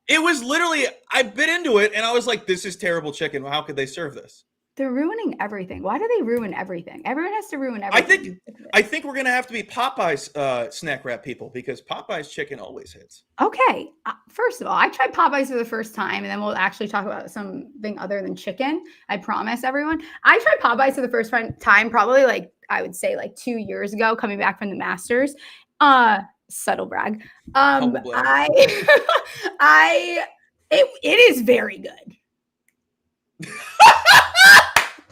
It was literally, I bit into it and I was like, this is terrible chicken. How could they serve this? They're ruining everything. Why do they ruin everything? Everyone has to ruin everything. I think we're going to have to be Popeyes snack wrap people because Popeyes chicken always hits. Okay. First of all, I tried Popeyes for the first time and then we'll actually talk about something other than chicken. I promise everyone. I tried Popeyes for the first time probably I would say 2 years ago coming back from the Masters. Subtle brag. It is very good.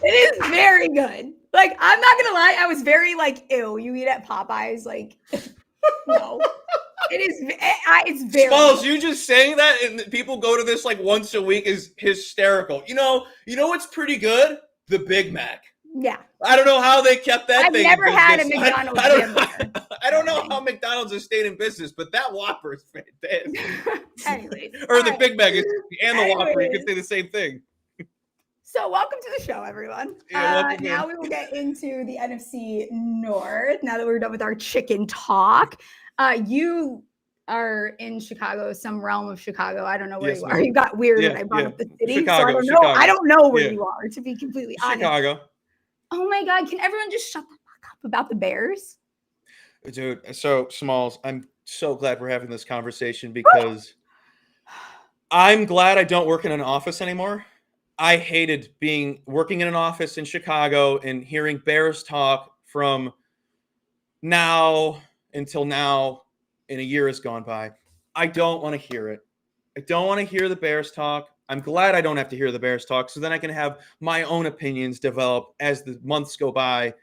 It is very good. I'm not gonna lie, I was very ew, you eat at Popeyes, no. It's very Smalls, you just saying that and people go to this once a week is hysterical. You know what's pretty good? The Big Mac. Yeah. I don't know how they kept that I've thing never in had a business. McDonald's I don't, hamburger. I don't know how McDonald's has stayed in business, but that Whopper is fantastic. Anyways. Or the all Big Mac and the Whopper. You Anyways. could say the same thing. So welcome to the show, everyone. Yeah, welcome Now in. we will get into the NFC North. Now that we're done with our chicken talk, you are in Chicago, some realm of Chicago. I don't know where Yes, you ma'am. are. You got weird when Yeah, I brought yeah. up the city, so I Chicago, don't know. Chicago. I don't know where Yeah. you are, to be completely honest. Chicago. Oh my God! Can everyone just shut the fuck up about the Bears? Dude, so Smalls, I'm so glad we're having this conversation because I'm glad I don't work in an office anymore. I hated working in an office in Chicago and hearing Bears talk from now until now, and a year has gone by. I don't want to hear it. I don't want to hear the Bears talk. I'm glad I don't have to hear the Bears talk, so then I can have my own opinions develop as the months go by.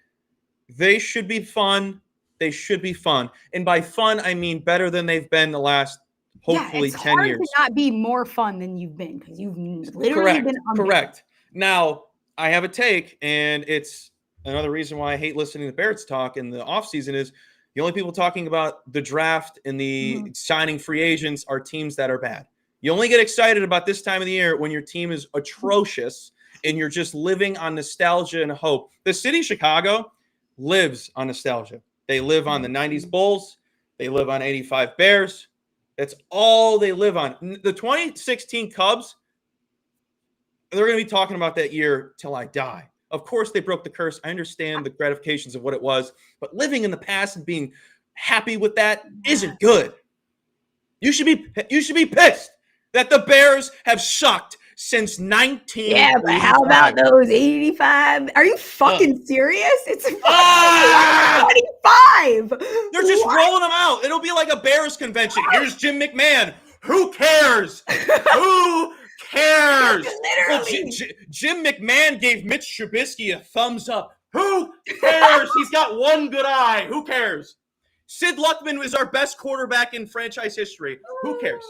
They should be fun. They should be fun. And by fun, I mean better than they've been the last, hopefully, it's 10 hard years. to not be more fun than you've been because you've literally been Correct. Now, I have a take, and it's another reason why I hate listening to Bears talk in the offseason is the only people talking about the draft and the signing free agents are teams that are bad. You only get excited about this time of the year when your team is atrocious and you're just living on nostalgia and hope. The city of Chicago lives on nostalgia. They live on the 90s Bulls. They live on 85 Bears. That's all they live on. The 2016 Cubs, they're going to be talking about that year till I die. Of course, they broke the curse. I understand the gratifications of what it was, but living in the past and being happy with that isn't good. You should be pissed that the Bears have sucked since 1985. Yeah, but how about those 85? Are you fucking serious? It's 25. They're just rolling them out. It'll be like a Bears convention. Here's Jim McMahon. Who cares? Who cares? Well, Jim McMahon gave Mitch Trubisky a thumbs up. Who cares? He's got one good eye. Who cares? Sid Luckman is our best quarterback in franchise history. Who cares?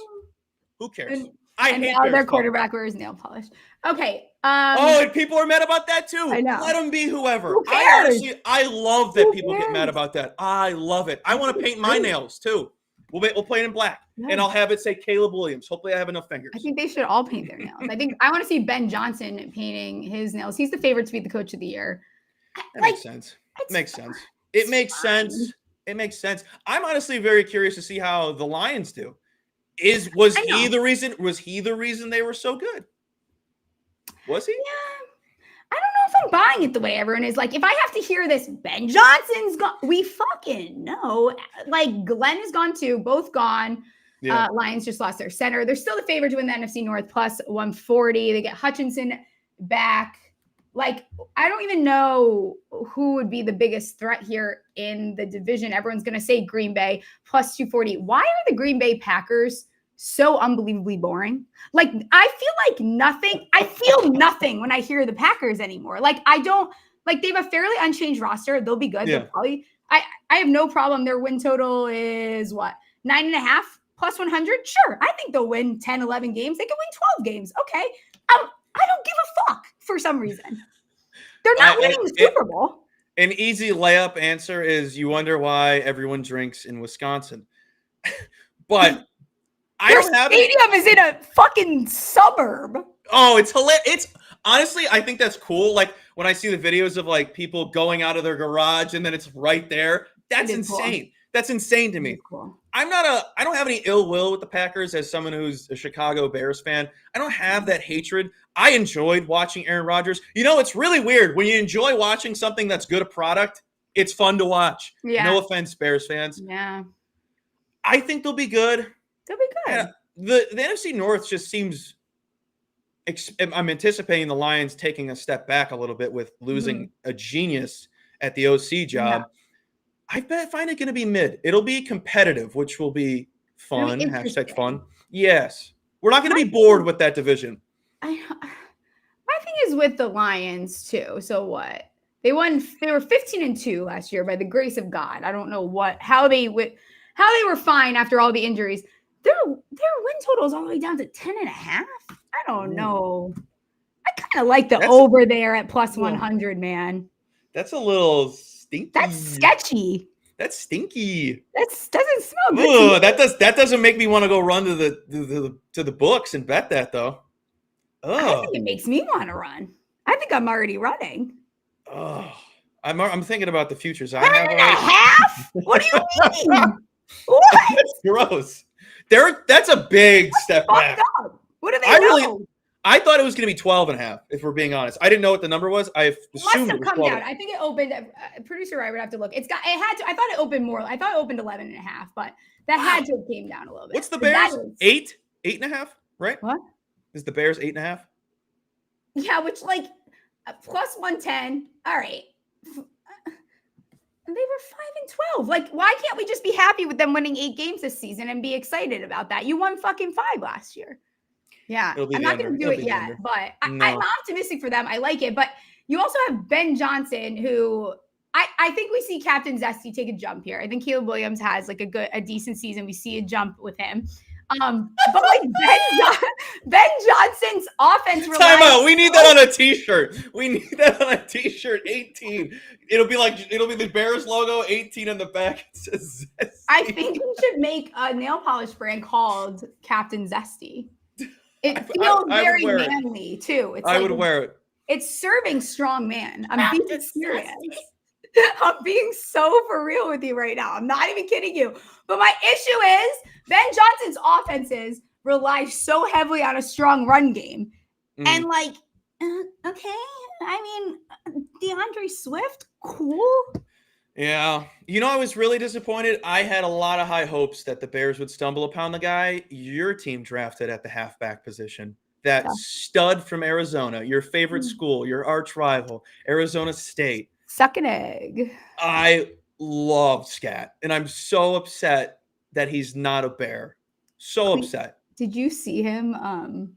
Who cares? I hate now Bears their talk. quarterback wears nail polish. Okay. And people are mad about that too. I know. Let them be whoever. Who cares? I love that Who people get cares? mad about that. I love it. I want to paint my nails too. We'll play it in black, and I'll have it say Caleb Williams. Hopefully, I have enough fingers. I think they should all paint their nails. I want to see Ben Johnson painting his nails. He's the favorite to be the coach of the year. That makes sense. It makes sense. It makes sense. It makes sense. I'm honestly very curious to see how the Lions do. Was he the reason they were so good? Was he? Yeah. I don't know if I'm buying it the way everyone is. Like, if I have to hear this, Ben Johnson's gone. We fucking know. Like, Glenn is gone too. Both gone. Yeah. Lions just lost their center. They're still the favorite to win the NFC North plus 140. They get Hutchinson back. Like, I don't even know who would be the biggest threat here in the division. Everyone's going to say Green Bay plus 240. Why are the Green Bay Packers so unbelievably boring? Like, I feel nothing when I hear the Packers anymore. Like, they have a fairly unchanged roster. They'll be good. Yeah. I have no problem. Their win total is what? 9.5 plus 100. Sure. I think they'll win 10, 11 games. They can win 12 games. Okay. I don't give a fuck for some reason. They're not winning the Super Bowl. An easy layup answer is you wonder why everyone drinks in Wisconsin. But Their stadium is in a fucking suburb. Oh, it's hilarious. It's honestly, I think that's cool. Like when I see the videos of like people going out of their garage and then it's right there. That's insane. Cool. That's insane to me. Cool. I don't have any ill will with the Packers as someone who's a Chicago Bears fan. I don't have that hatred. I enjoyed watching Aaron Rodgers. You know, it's really weird when you enjoy watching something that's good a product. It's fun to watch. Yeah. No offense, Bears fans. Yeah. I think they'll be good. They'll be good. Yeah, the NFC North just seems. I'm anticipating the Lions taking a step back a little bit with losing a genius at the OC job. Yeah. I find it going to be mid. It'll be competitive, which will be fun. Hashtag fun. Yes. We're not going to be bored with that division. My thing is with the Lions too. So what? They were 15-2 last year by the grace of God. I don't know how they were fine after all the injuries. Their win total is all the way down to 10.5. I don't know. I kind of like the over there at plus 100, man. That's a little stinky. That's sketchy. That's stinky. That doesn't smell good. That doesn't make me want to go run to the books and bet that though. I think it makes me want to run. I think I'm already running. Oh, I'm thinking about the futures. I have a half. What do you mean? What? That's gross. That's a big step back. Up. What do they know? I thought it was going to be 12.5, if we're being honest. I didn't know what the number was. I assumed it was 12. Down. I think it opened. Producer, I would have to look. It had to. I thought it opened more. I thought it opened 11.5, but that had to have came down a little bit. What's the Bears? 8.5, right? What is the Bears 8.5? Yeah, which like plus 110. All right. They were 5-12. Like, why can't we just be happy with them winning 8 games this season and be excited about that? You won fucking 5 last year. Yeah, I'm not going to do it yet, but I'm optimistic for them. I like it. But you also have Ben Johnson, who I think we see Captain Zesty take a jump here. I think Caleb Williams has like a decent season. We see a jump with him. But like Ben Johnson's offense. Time out. We need that on a t-shirt. We need that on a t-shirt. 18. It'll be the Bears logo. 18 on the back. It says Zesty. I think we should make a nail polish brand called Captain Zesty. It feels very manly too. I would wear it. It's serving strong man. I'm being serious. I'm being so for real with you right now. I'm not even kidding you. But my issue is Ben Johnson's offenses rely so heavily on a strong run game. And like, okay, I mean, DeAndre Swift, cool. Yeah. You know, I was really disappointed. I had a lot of high hopes that the Bears would stumble upon the guy your team drafted at the halfback position. That stud from Arizona, your favorite school, your arch rival, Arizona State. Suck an egg. I love Scat, and I'm so upset that he's not a Bear. So upset. Did you see him?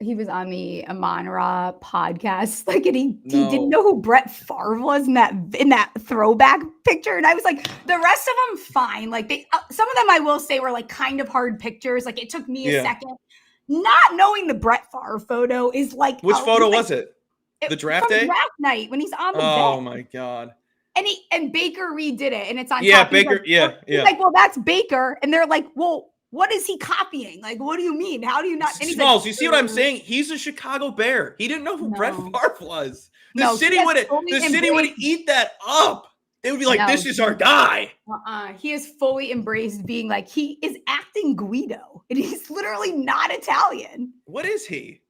He was on the Amon-Ra podcast, like, and he didn't know who Brett Favre was in that throwback picture. And I was like, the rest of them fine. Like some of them I will say were like kind of hard pictures. Like it took me a second. Not knowing the Brett Favre photo is like which photo was it? The draft day? Draft night when he's on the Oh bench. My God. And Baker redid it, and it's on top. Baker. He's like, well, that's Baker, and they're like, well, what is he copying? Like, what do you mean? How do you not? Smalls, like, you see what I'm saying? He's a Chicago Bear. He didn't know who Brett Favre was. The city would eat that up. They would be like, this is our guy. He has fully embraced being like, he is acting Guido, and he's literally not Italian. What is he?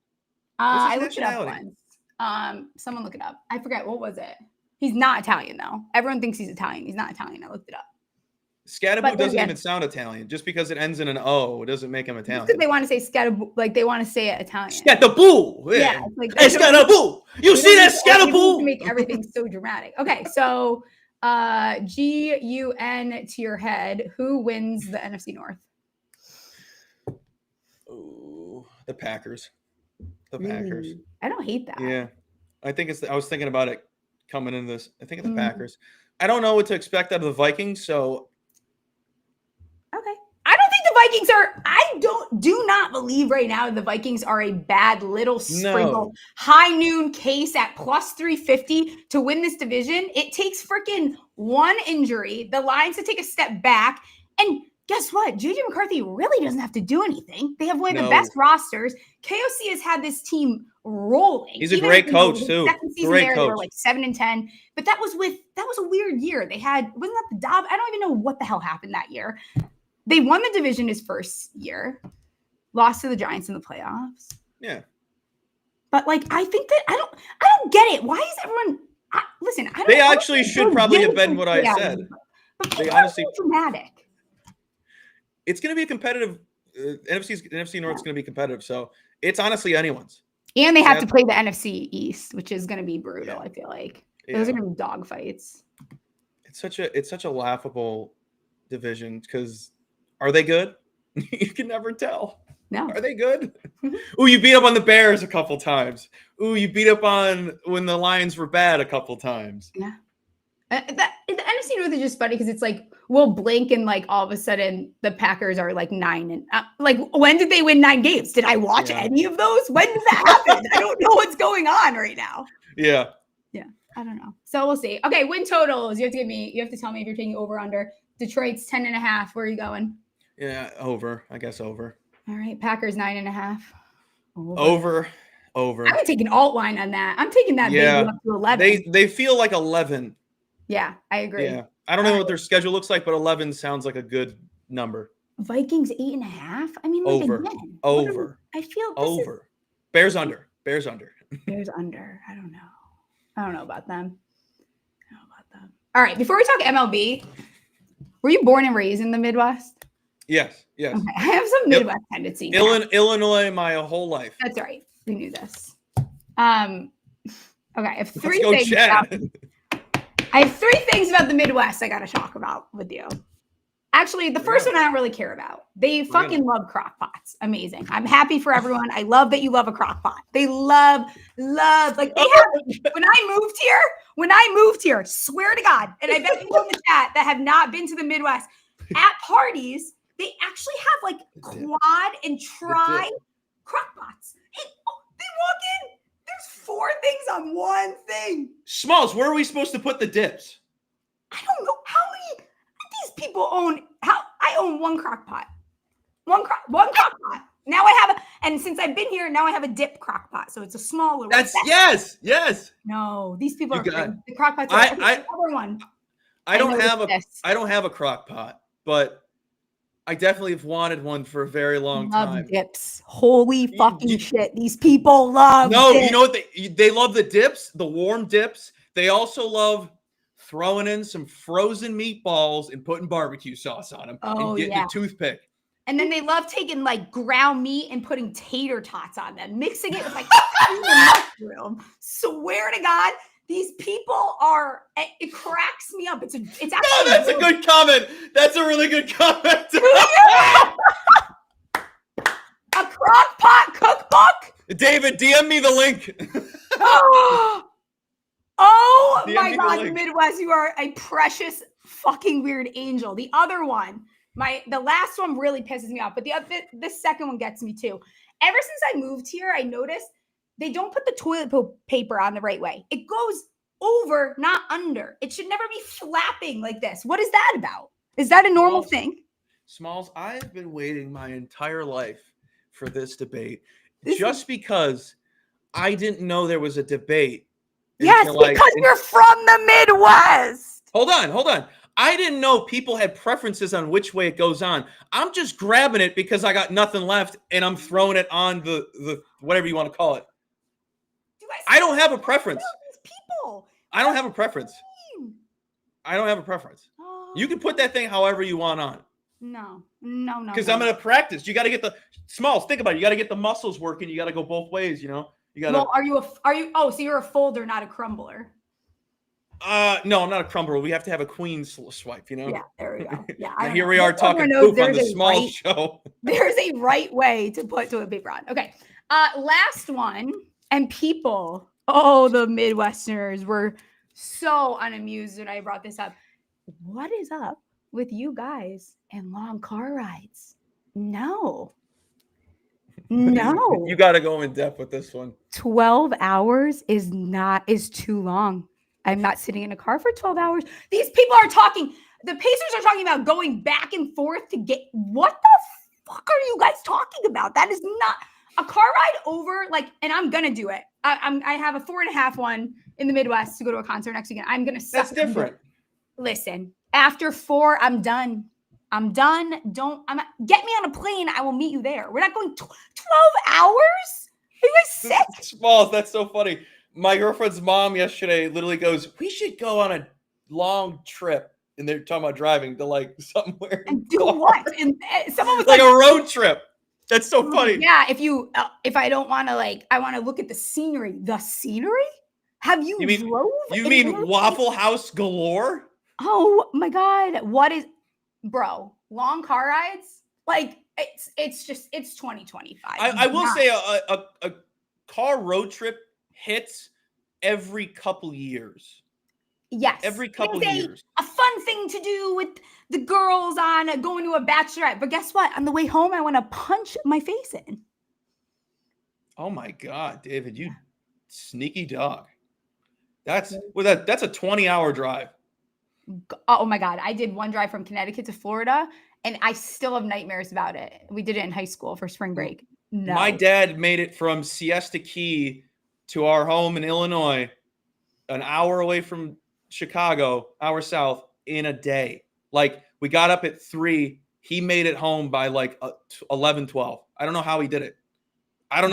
I looked it up once. Someone look it up. I forget, what was it? He's not Italian though. Everyone thinks he's Italian. He's not Italian. I looked it up. Scattaboo doesn't even sound Italian. Just because it ends in an O, it doesn't make him Italian. Because they want to say scattaboo, like they want to say it Italian. Scattaboo. Yeah. Like, hey, scattaboo. You see that scattaboo? To make everything so dramatic. Okay, so GUN to your head. Who wins the NFC North? Oh, the Packers. The Packers. I don't hate that. Yeah, I think I was thinking about it coming into this. I think it's the Packers. I don't know what to expect out of the Vikings, so. Okay. I don't think the Vikings are. I do not believe right now the Vikings are a bad little sprinkle high noon case at plus 350 to win this division. It takes freaking one injury, the Lions to take a step back, and guess what? JJ McCarthy really doesn't have to do anything. They have one of the best rosters. KOC has had this team rolling. He's a great coach too. Second season great there, coach. They were like 7-10, but that was a weird year. They had wasn't that the Dob? I don't even know what the hell happened that year. They won the division his first year, lost to the Giants in the playoffs. Yeah, but like I think that I don't get it. Why is everyone? Listen, I don't. They actually should probably have been what I said. But they honestly dramatic. It's going to be a competitive. NFC North is going to be competitive, so it's honestly anyone's. And they have to play the NFC East, which is going to be brutal. I feel like those are going to be dog fights. It's such a laughable division because are they good? You can never tell. No, are they good? Ooh, you beat up on the Bears a couple times. Ooh, you beat up on when the Lions were bad a couple times. Yeah. The NFC North is just funny because it's like we'll blink and like all of a sudden the Packers are like 9 and like when did they win 9 games? Did I watch any of those? When did that happen? I don't know what's going on right now. Yeah. Yeah. I don't know. So we'll see. Okay. Win totals. You have to tell me if you're taking over under. Detroit's 10.5. Where are you going? Yeah. Over. I guess over. All right. Packers 9.5. Over. I'm taking alt line on that. I'm taking that baby up to 11. They feel like 11. Yeah, I agree. Yeah. I don't know what their schedule looks like, but 11 sounds like a good number. Vikings 8.5. I mean, like over. Again, over. I feel over. Bears under. Bears under. I don't know. I don't know about them. All right. Before we talk MLB, were you born and raised in the Midwest? Yes. Okay. I have some Midwest tendency. Illinois my whole life. That's right. We knew this. Okay. I have three things. I have 3 things about the Midwest I got to talk about with you. Actually, the first one I don't really care about. They fucking love crock pots. Amazing. I'm happy for everyone. I love that you love a crock pot. They love, like they have, when I moved here, swear to God, and I bet people in the chat that have not been to the Midwest, at parties, they actually have like quad and tri crock pots. They walk in, there's 4 things on one thing. Smalls, where are we supposed to put the dips? I don't know how many these people own. I own one crock pot. One crock pot. Now I have and since I've been here, now I have a dip crock pot. So it's a smaller one. Yes. No, these people the crock pots are another one. I don't have a crock pot, but I definitely have wanted one for a very long time. Dips. Holy fucking shit. These people love dips. You know what they love the dips, the warm dips. They also love throwing in some frozen meatballs and putting barbecue sauce on them and getting a toothpick. And then they love taking like ground meat and putting tater tots on them, mixing it with like mushroom. Swear to God, these people are. It cracks me up. It's actually. No, that's a good comment. That's a really good comment. A crock pot cookbook. David, DM me the link. Oh my God, Midwest, you are a precious fucking weird angel. The other one, the last one really pisses me off, but the second one gets me too. Ever since I moved here, I noticed they don't put the toilet paper on the right way. It goes over, not under. It should never be flapping like this. What is that about? Is that a normal thing? Smalls, I've been waiting my entire life for this debate because I didn't know there was a debate. Yes, because you're from the Midwest. Hold on. I didn't know people had preferences on which way it goes on. I'm just grabbing it because I got nothing left and I'm throwing it on the whatever you want to call it. I don't have a preference. I don't have a preference. You can put that thing however you want on. No. Because I'm going to practice. You got to get the Smalls. Think about it. You got to get the muscles working. You got to go both ways, you know. You got to. Well, are you? Oh, so you're a folder, not a crumbler. No, I'm not a crumbler. We have to have a queen swipe, you know. Yeah, there we go. Yeah. And here we are talking poop on the Smalls show. There's a right way to put toilet paper on. Okay. Last one, and people. Oh, the Midwesterners were so unamused when I brought this up. What is up with you guys and long car rides? No. You got to go in depth with this one. 12 hours is too long. I'm not sitting in a car for 12 hours. These people are talking. The Pacers are talking about going back and forth to get. What the fuck are you guys talking about? That is not a car ride over. Like, and I'm gonna do it. I have a 4.5 one in the Midwest to go to a concert next weekend. I'm gonna. That's different. Listen, after 4, I'm done. Get me on a plane. I will meet you there. We're not going 12 hours. Are you guys sick? Smalls, that's so funny. My girlfriend's mom yesterday literally goes, "We should go on a long trip." And they're talking about driving to like somewhere. And do what? And someone was like a road trip. That's so funny. Yeah. If I don't want to I want to look at the scenery. The scenery? Have you drove? You mean Waffle House galore? Oh my God. What is, bro, long car rides? Like it's 2025. I will say a car road trip hits every couple years. Yes. Every couple It was years. a fun thing to do with the girls on going to a bachelorette. But guess what? On the way home, I want to punch my face in. Oh my God, David, you sneaky dog. That's a 20-hour drive. Oh my God. I did one drive from Connecticut to Florida, and I still have nightmares about it. We did it in high school for spring break. No. My dad made it from Siesta Key to our home in Illinois, an hour away from Chicago, hour south, in a day. Like, we got up at 3. He made it home by like 11, 12. I don't know how he did it. You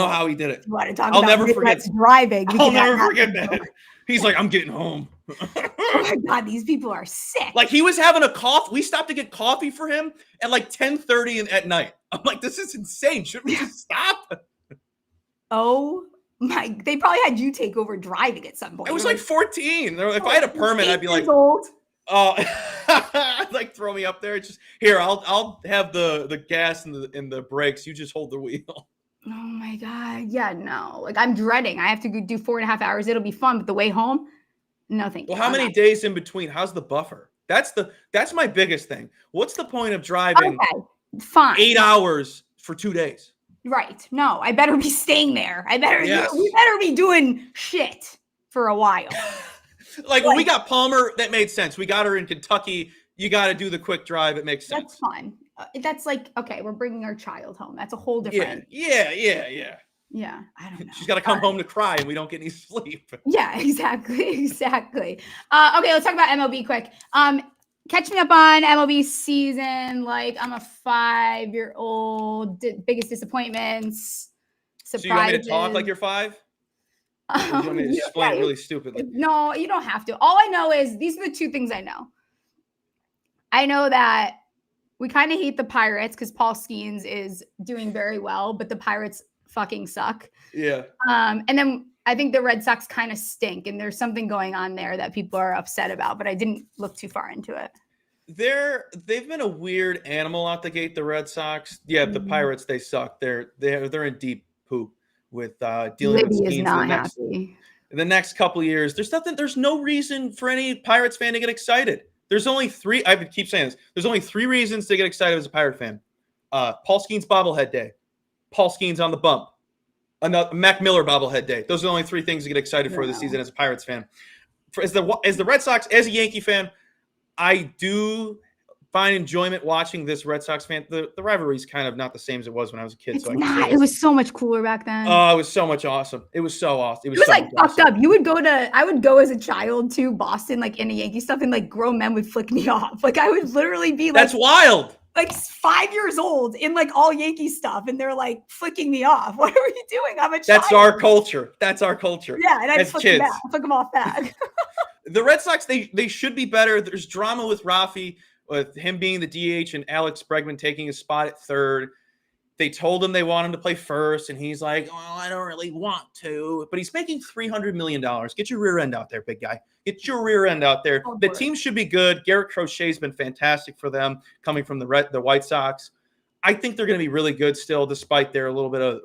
want to talk I'll about never forget driving. I'll never forget that. He's like, I'm getting home. Oh my God, these people are sick. Like, he was having a coffee. We stopped to get coffee for him at like 10:30 at night. I'm like, this is insane. Shouldn't we just stop? Oh my, they probably had you take over driving at some point. I was like 14. If I had a permit, I'd be like, old. I'd like throw me up there. It's just here. I'll have the gas and the brakes. You just hold the wheel. Oh my God. Yeah, no. Like, I'm dreading. I have to do 4.5 hours. It'll be fun, but the way home, no thank you. Well, how many days in between? How's the buffer? That's my biggest thing. What's the point of driving fine 8 hours for 2 days? Right. No, I better be staying there. We better be doing shit for a while. Like, when we got Palmer, that made sense. We got her in Kentucky. You got to do the quick drive. It makes sense. That's fun. That's like, okay, we're bringing our child home. That's a whole different. Yeah. Yeah, I don't know. She's got to come home to cry, and we don't get any sleep. Yeah, exactly. Okay, let's talk about MLB quick. Catch me up on MLB season. Like, I'm a 5-year-old. Biggest disappointments. Surprises. So you want me to talk like you're 5? Or do you want me to explain it really stupidly? No, you don't have to. All I know is these are the 2 things I know. I know that we kind of hate the Pirates because Paul Skeens is doing very well, but the Pirates fucking suck. Yeah. And then I think the Red Sox kind of stink, and there's something going on there that people are upset about, but I didn't look too far into it. They've been a weird animal out the gate, the Red Sox. Yeah, the Pirates, they suck. They're in deep poop with dealing with Skeens. Is not happy. In the next couple of years, there's no reason for any Pirates fan to get excited. There's only 3. I keep saying this. There's only 3 reasons to get excited as a Pirate fan. Paul Skeens bobblehead day. Paul Skeens on the bump. Another Mac Miller bobblehead day. Those are the only 3 things to get excited for this season as a Pirates fan. As the Red Sox, as a Yankee fan, I do find enjoyment watching this Red Sox fan. The rivalry's kind of not the same as it was when I was a kid. It was so much cooler back then. Oh, it was so much awesome. It was so awesome. It was like fucked up. I would go as a child to Boston, like in a Yankee stuff, and like grown men would flick me off. Like, I would literally be like, that's wild. Like 5 years old in like all Yankee stuff, and they're like flicking me off. What are you doing? I'm a child. That's our culture. Yeah, and I flick them off back. The Red Sox, they should be better. There's drama with Rafi, with him being the DH and Alex Bregman taking his spot at third. They told him they want him to play first, and he's like, "Oh, I don't really want to." But he's making $300 million. Get your rear end out there, big guy. Get your rear end out there. The team should be good. Garrett Crochet's been fantastic for them, coming from the White Sox. I think they're going to be really good still, despite their little bit of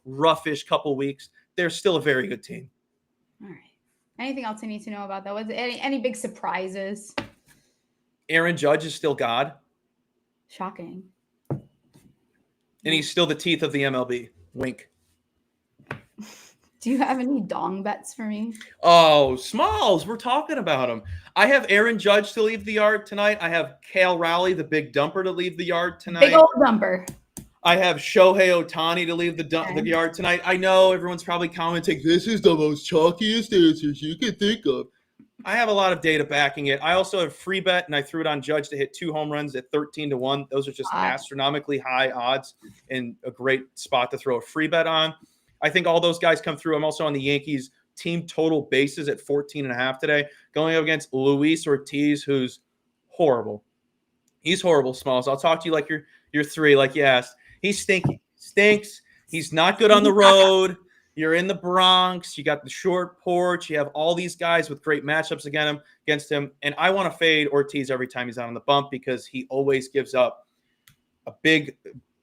roughish couple weeks. They're still a very good team. All right. Anything else I need to know about that? Was any big surprises? Aaron Judge is still God. Shocking. And he's still the teeth of the MLB. Wink. Do you have any dong bets for me? Oh, Smalls, we're talking about him. I have Aaron Judge to leave the yard tonight. I have Kale Rowley, the big dumper, to leave the yard tonight. Big old dumper. I have Shohei Ohtani to leave the yard tonight. I know everyone's probably commenting, this is the most chalkiest answers you can think of. I have a lot of data backing it. I also have free bet, and I threw it on Judge to hit 2 home runs at 13-1. Those are just astronomically high odds and a great spot to throw a free bet on. I think all those guys come through. I'm also on the Yankees team total bases at 14.5 today, going up against Luis Ortiz, who's horrible. He's horrible, Smalls. I'll talk to you like you're 3, like you asked. He's stinky. Stinks. He's not good on the road. You're in the Bronx. You got the short porch. You have all these guys with great matchups against him. And I want to fade Ortiz every time he's out on the bump because he always gives up a big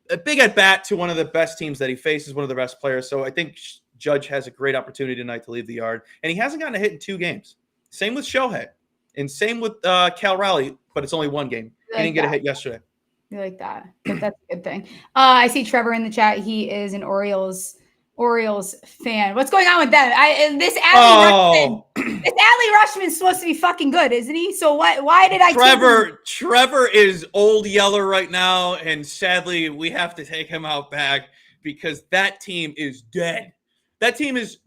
at bat to one of the best teams that he faces, one of the best players. So I think Judge has a great opportunity tonight to leave the yard. And he hasn't gotten a hit in 2 games. Same with Shohei. And same with Cal Raleigh, but it's only one game. He didn't get a hit yesterday. You like that? But that's a good thing. I see Trevor in the chat. He is an Orioles fan. What's going on with that? This Adley Rushman's supposed to be fucking good, isn't he? So what? Why did I? Trevor is old Yeller right now, and sadly, we have to take him out back because that team is dead. That team is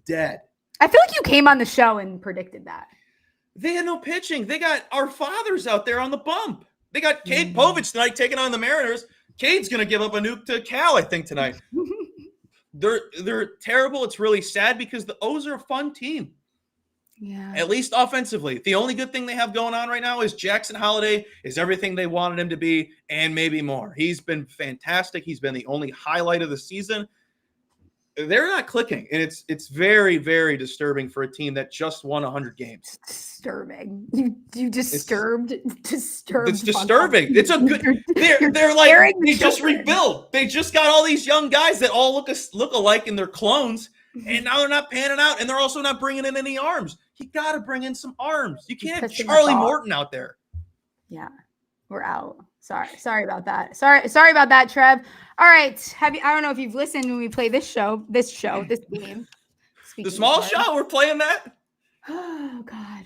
dead. I feel like you came on the show and predicted that. They had no pitching. They got our fathers out there on the bump. They got Cade Povich tonight taking on the Mariners. Cade's going to give up a nuke to Cal, I think, tonight. They're terrible. It's really sad because the O's are a fun team. Yeah. At least offensively. The only good thing they have going on right now is Jackson Holiday is everything they wanted him to be and maybe more. He's been fantastic. He's been the only highlight of the season. They're not clicking, and it's very, very disturbing for a team that just won 100 games. Disturbing. You disturbed. It's disturbing. It's a good. They're like they just rebuild. They just got all these young guys that all look alike, and they're clones. And now they're not panning out, and they're also not bringing in any arms. You got to bring in some arms. You can't have Charlie Morton out there. Yeah, we're out. Sorry about that. Sorry about that, Trev. All right. I don't know if you've listened when we play this game. The Small Show, we're playing that. Oh God.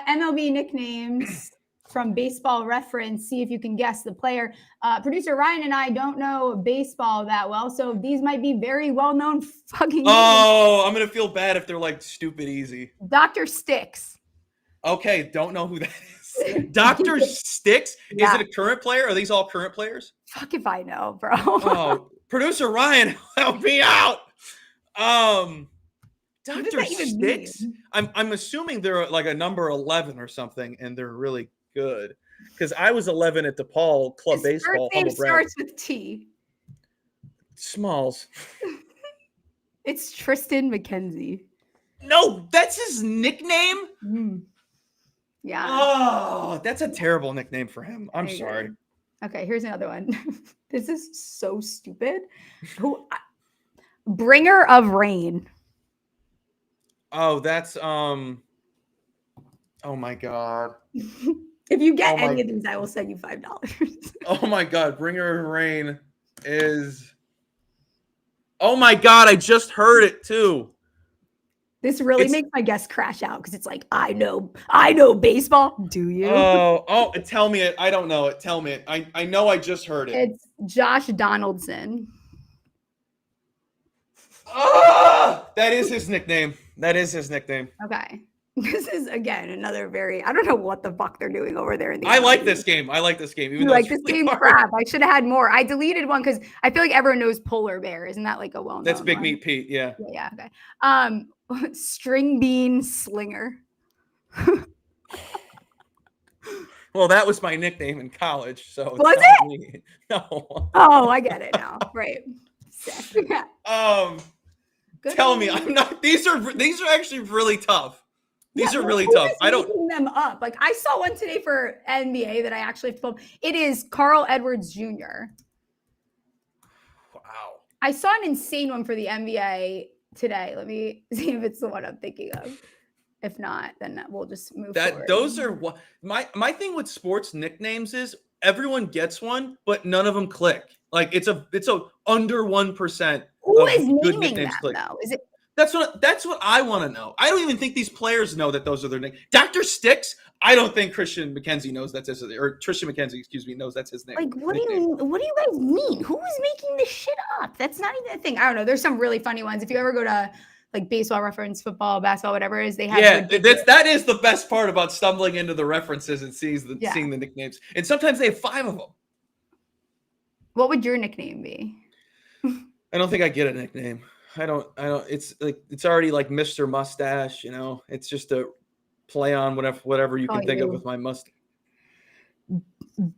MLB nicknames from Baseball Reference. See if you can guess the player. Producer Ryan and I don't know baseball that well, so these might be very well-known fucking names. Oh, I'm gonna feel bad if they're like stupid easy. Dr. Sticks. Okay, don't know who that is. Dr. Sticks? Yeah. Is it a current player? Are these all current players? Fuck if I know, bro. Oh, producer Ryan, help me out. Dr. Sticks? I'm assuming they're like a number 11 or something, and they're really good. Because I was 11 at DePaul Club Baseball. His first name starts with T. Smalls. It's Tristan McKenzie. No, that's his nickname? Yeah. Oh, that's a terrible nickname for him. I'm sorry. Okay, here's another one. This is so stupid. Bringer of Rain. Oh, that's oh my God. If you get any of these, I will send you $5. Oh my God, Bringer of Rain is. Oh my God, I just heard it too. This really makes my guess crash out because it's like I know baseball. Do you? Oh, tell me it. I don't know it. Tell me it. I know I just heard it. It's Josh Donaldson. Oh, that is his nickname. Okay. This is again another I don't know what the fuck they're doing over there in the I like this game. Even you like this game crap. I should have had more. I deleted one because I feel like everyone knows Polar Bear. Isn't that like a well-known That's Big one? Meat Pete, yeah. Yeah, okay. String Bean Slinger. Well, that was my nickname in college. So was it? Me. No. Oh, I get it now. Right. Sick. Tell me, I'm not. These are actually really tough. These are really tough. I don't making them up. Like I saw one today for NBA that I actually have to pull. It is Carl Edwards Jr. Wow. I saw an insane one for the NBA today. Let me see if it's the one I'm thinking of. If not, then we'll just move forward. Those are what my thing with sports nicknames is everyone gets one, but none of them click. Like it's a under 1%. Who is naming that though? Is it? That's what I want to know. I don't even think these players know that those are their names. Dr. Sticks, I don't think Tristan McKenzie knows that's his name. Or Tristan McKenzie, knows that's his name. Like, what do you guys mean? Who is making this shit up? That's not even a thing. I don't know. There's some really funny ones. If you ever go to like Baseball Reference, football, basketball, whatever it is, they have. Yeah, that is the best part about stumbling into the references and seeing the nicknames. And sometimes they have 5 of them. What would your nickname be? I don't think I get a nickname. I don't. It's like it's already like Mr. Mustache. It's just a play on whatever you can think of with my mustache.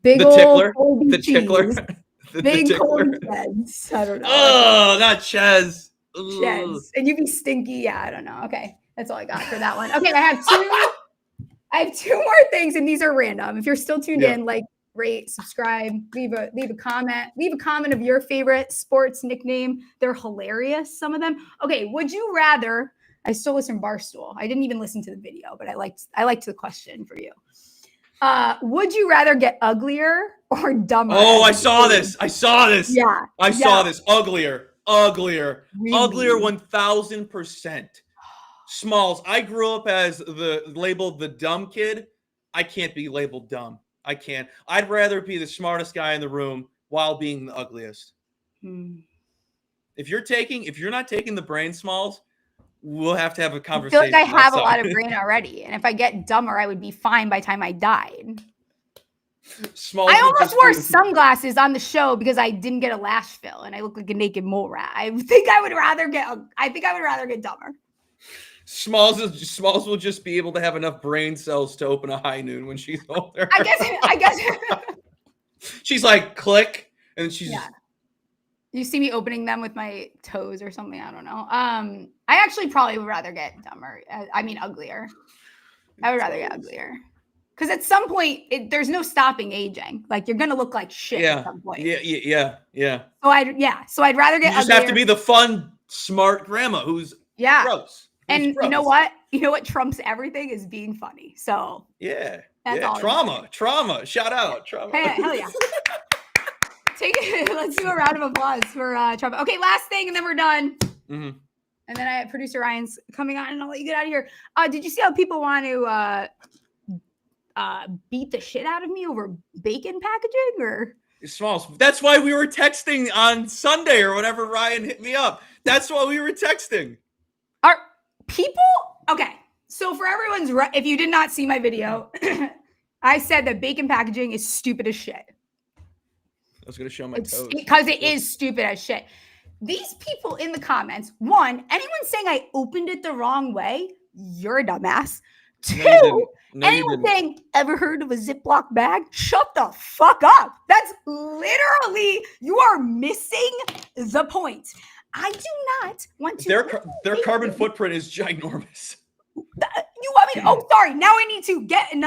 Big the tickler, the tickler, big tickler. Ches. I don't know. Oh, not Ches. Ches, and you be stinky. Yeah, I don't know. Okay, that's all I got for that one. Okay, I have 2 more things, and these are random. If you're still tuned in, like. Rate, subscribe, leave a comment of your favorite sports nickname. They're hilarious, some of them. Okay, would you rather, I stole this from Barstool. I didn't even listen to the video, but I liked the question for you. Would you rather get uglier or dumber? Oh, I saw this. Yeah. I saw this. Uglier. Really? 1000%. Smalls, I grew up as labeled the dumb kid. I can't be labeled dumb. I can't. I'd rather be the smartest guy in the room while being the ugliest. If you're not taking the brain, Smalls, we'll have to have a conversation. I feel like I have a lot of brain already, and if I get dumber, I would be fine by the time I died. Smalls, I almost wore sunglasses on the show because I didn't get a lash fill, and I look like a naked mole rat. I think I would rather get dumber. Smalls will just be able to have enough brain cells to open a high noon when she's older. I guess. She's like, click, and she's. Yeah. You see me opening them with my toes or something. I don't know. I actually probably would rather get dumber. Uglier. I would rather get uglier. Because at some point, there's no stopping aging. Like, you're going to look like shit at some point. Yeah. So I'd rather get You just uglier. have to be the fun, smart grandma who's gross. And you know what? You know what trumps everything is being funny. So yeah. That's all. Trauma. Shout out. Trauma. Hey, hell yeah. Let's do a round of applause for Trauma. Okay, last thing, and then we're done. Mm-hmm. And then I have producer Ryan's coming on, and I'll let you get out of here. Did you see how people want to beat the shit out of me over bacon packaging? Or Smalls. That's why we were texting on Sunday or whenever Ryan hit me up. That's why we were texting. Are people okay? So for everyone's, if you did not see my video, I said that bacon packaging is stupid as shit. I was going to show my toes. Because it is stupid as shit. These people in the comments, one, anyone saying I opened it the wrong way, you're a dumbass. Two, anyone saying, ever heard of a Ziploc bag? Shut the fuck up. That's literally, you are missing the point. I do not want to. Their carbon footprint is ginormous. You want me? Oh, sorry. Now I need to get an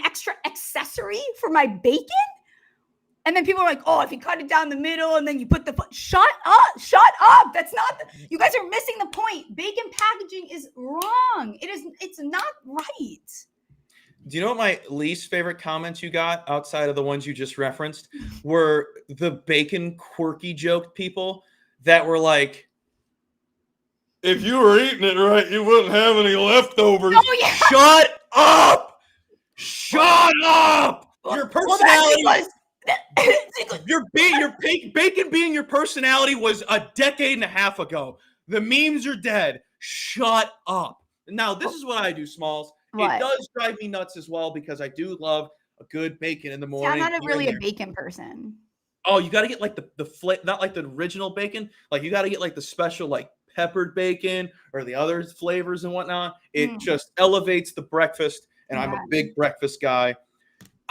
extra accessory for my bacon. And then people are like, oh, if you cut it down the middle and then you put the foot. Shut up. That's not. You guys are missing the point. Bacon packaging is wrong. It's not right. Do you know what my least favorite comments you got outside of the ones you just referenced were the bacon quirky joke people that were like, if you were eating it right, you wouldn't have any leftovers. Oh, yeah. Shut up. Your personality your bacon being your personality was a decade and a half ago. The memes are dead. Shut up. Now, this is what I do, Smalls. What? It does drive me nuts as well because I do love a good bacon in the morning. Yeah, I'm not really a bacon person. Oh, you got to get like the not like the original bacon. Like you got to get like the special like peppered bacon or the other flavors and whatnot. It just elevates the breakfast, and I'm a big breakfast guy.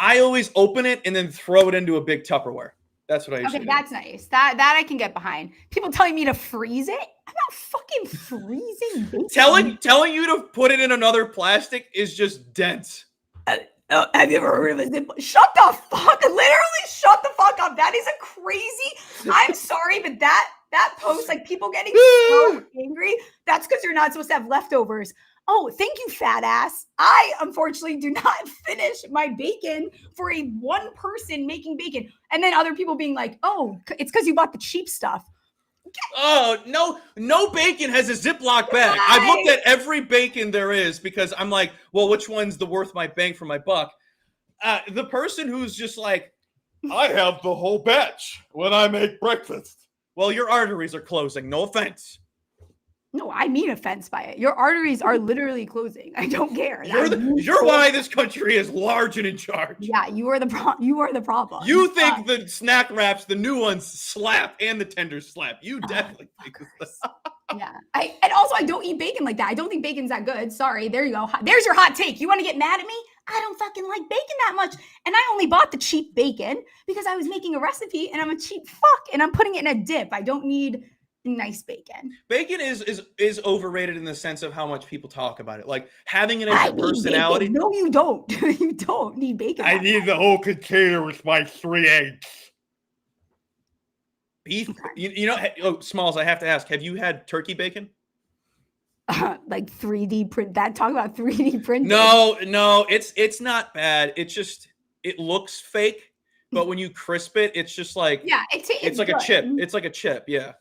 I always open it and then throw it into a big Tupperware. That's what I usually do. That's nice. That I can get behind. People telling me to freeze it. I'm not fucking freezing bacon. Telling you to put it in another plastic is just dense. Have you ever heard of a Ziploc? Shut the fuck! Literally, shut the fuck up. That is a crazy. I'm sorry, but that post, like people getting so angry. That's because you're not supposed to have leftovers. Oh, thank you, fat ass. I unfortunately do not finish my bacon for a one person making bacon, and then other people being like, "Oh, it's because you bought the cheap stuff." Oh, no bacon has a Ziploc bag. I've looked at every bacon there is because I'm like, well, which one's the worth my bang for my buck? The person who's just like, I have the whole batch when I make breakfast. Well, your arteries are closing. No offense. No, I mean offense by it. Your arteries are literally closing. I don't care. You're why this country is large and in charge. Yeah, you are the problem. You think the snack wraps, the new ones, slap and the tenders slap. You definitely think that. Yeah. And also I don't eat bacon like that. I don't think bacon's that good. Sorry. There you go. There's your hot take. You want to get mad at me? I don't fucking like bacon that much. And I only bought the cheap bacon because I was making a recipe and I'm a cheap fuck and I'm putting it in a dip. I don't need nice bacon. Bacon is overrated in the sense of how much people talk about it. Like having it as a personality. Bacon. No, you don't. You don't need bacon. I need the whole container with my 3 eggs. Beef. You know, Smalls, I have to ask, have you had turkey bacon? like 3D print that. Talk about 3D printing. No, it's not bad. It looks fake, but when you crisp it, it's just like it's like good. a chip. It's like a chip. Yeah.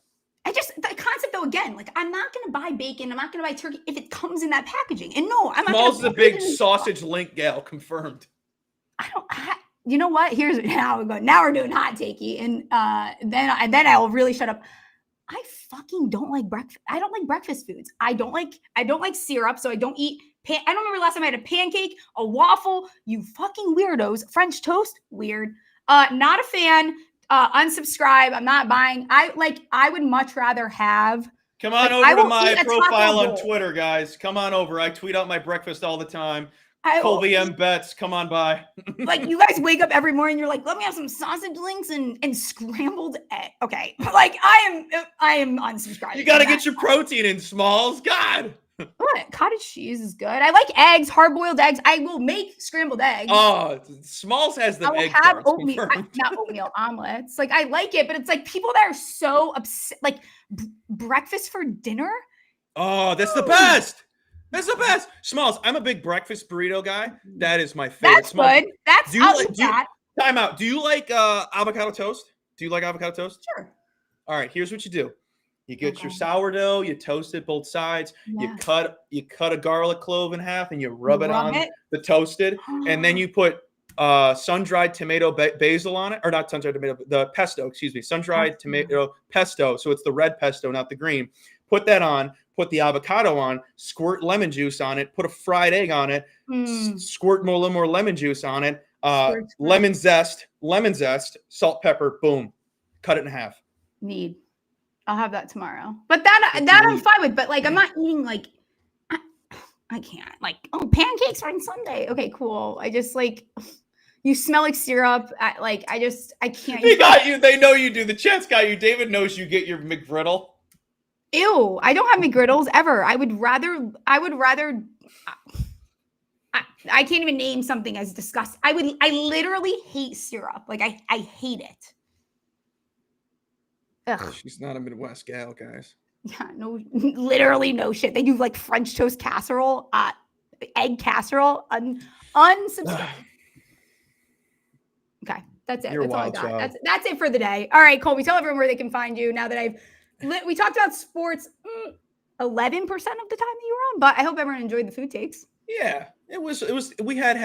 The concept though, again, like I'm not gonna buy bacon, I'm not gonna buy turkey if it comes in that packaging. And no, I'm not. Smalls is a big sausage link gal, confirmed. You know what? Now we're doing hot takey, and then I will really shut up. I fucking don't like breakfast. I don't like breakfast foods. I don't like syrup, so I don't eat. I don't remember last time I had a pancake, a waffle. You fucking weirdos. French toast, weird. Not a fan. Unsubscribe. I'm not buying. I would much rather have. Come on over to my profile on Twitter, guys. Come on over. I tweet out my breakfast all the time. Colby M. Betts, come on by. Like you guys wake up every morning, you're like, let me have some sausage links and scrambled egg. Okay, like I am unsubscribing. You got to get your protein in, Smalls. God. What? Cottage cheese is good. I like eggs, hard-boiled eggs. I will make scrambled eggs. Oh, Smalls has them egg have oatmeal, not oatmeal omelets. Like I like it, but it's like people that are so upset, like breakfast for dinner. Oh, that's the best. That's the best. Smalls, I'm a big breakfast burrito guy. That is my favorite. That's Smalls. Good. That's time out. Do you like avocado toast? Do you like avocado toast? Sure. All right, here's what you do. You get your sourdough, you toast it both sides, you cut a garlic clove in half and you rub it on the toasted, and then you put sun-dried tomato basil on it, or not sun-dried tomato, the pesto, excuse me, sun-dried tomato pesto. So it's the red pesto, not the green. Put that on, put the avocado on, squirt lemon juice on it, put a fried egg on it, squirt a little more lemon juice on it, lemon zest, salt, pepper, boom, cut it in half. I'll have that tomorrow. But that I'm fine with. But like, I'm not eating like, I can't. Like, pancakes on Sunday. Okay, cool. I just like, you smell like syrup. I can't. They got you. They know you do. The chat's got you. David knows you get your McGriddle. Ew, I don't have McGriddles ever. I would rather. I can't even name something as disgusting. I literally hate syrup. Like I hate it. Ugh. She's not a Midwest gal, guys. Yeah, no, literally no shit. They do like French toast casserole, egg casserole, unsubscribe. Okay, that's it. That's all I got. That's it for the day. All right, Colby, tell everyone where they can find you now that we talked about sports 11% of the time that you were on, but I hope everyone enjoyed the food takes. Yeah, it was. We had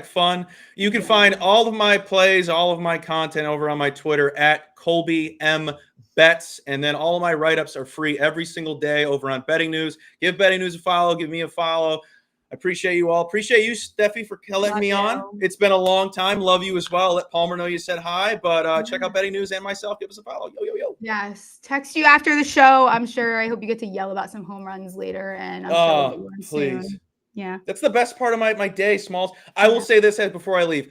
#fun. You can find all of my plays, all of my content over on my Twitter at Colby M. Bets, and then all of my write-ups are free every single day over on Betting News. Give Betting News a follow. Give me a follow. I appreciate you all. Appreciate you, Stephie, for letting me on. It's been a long time. Love you as well. Let Palmer know you said hi, but check out Betting News and myself. Give us a follow. Yo. Yes. Text you after the show. I'm sure. I hope you get to yell about some home runs later. And I'm sure we'll get you on please. Soon. Yeah. That's the best part of my day, Smalls. I will say this before I leave.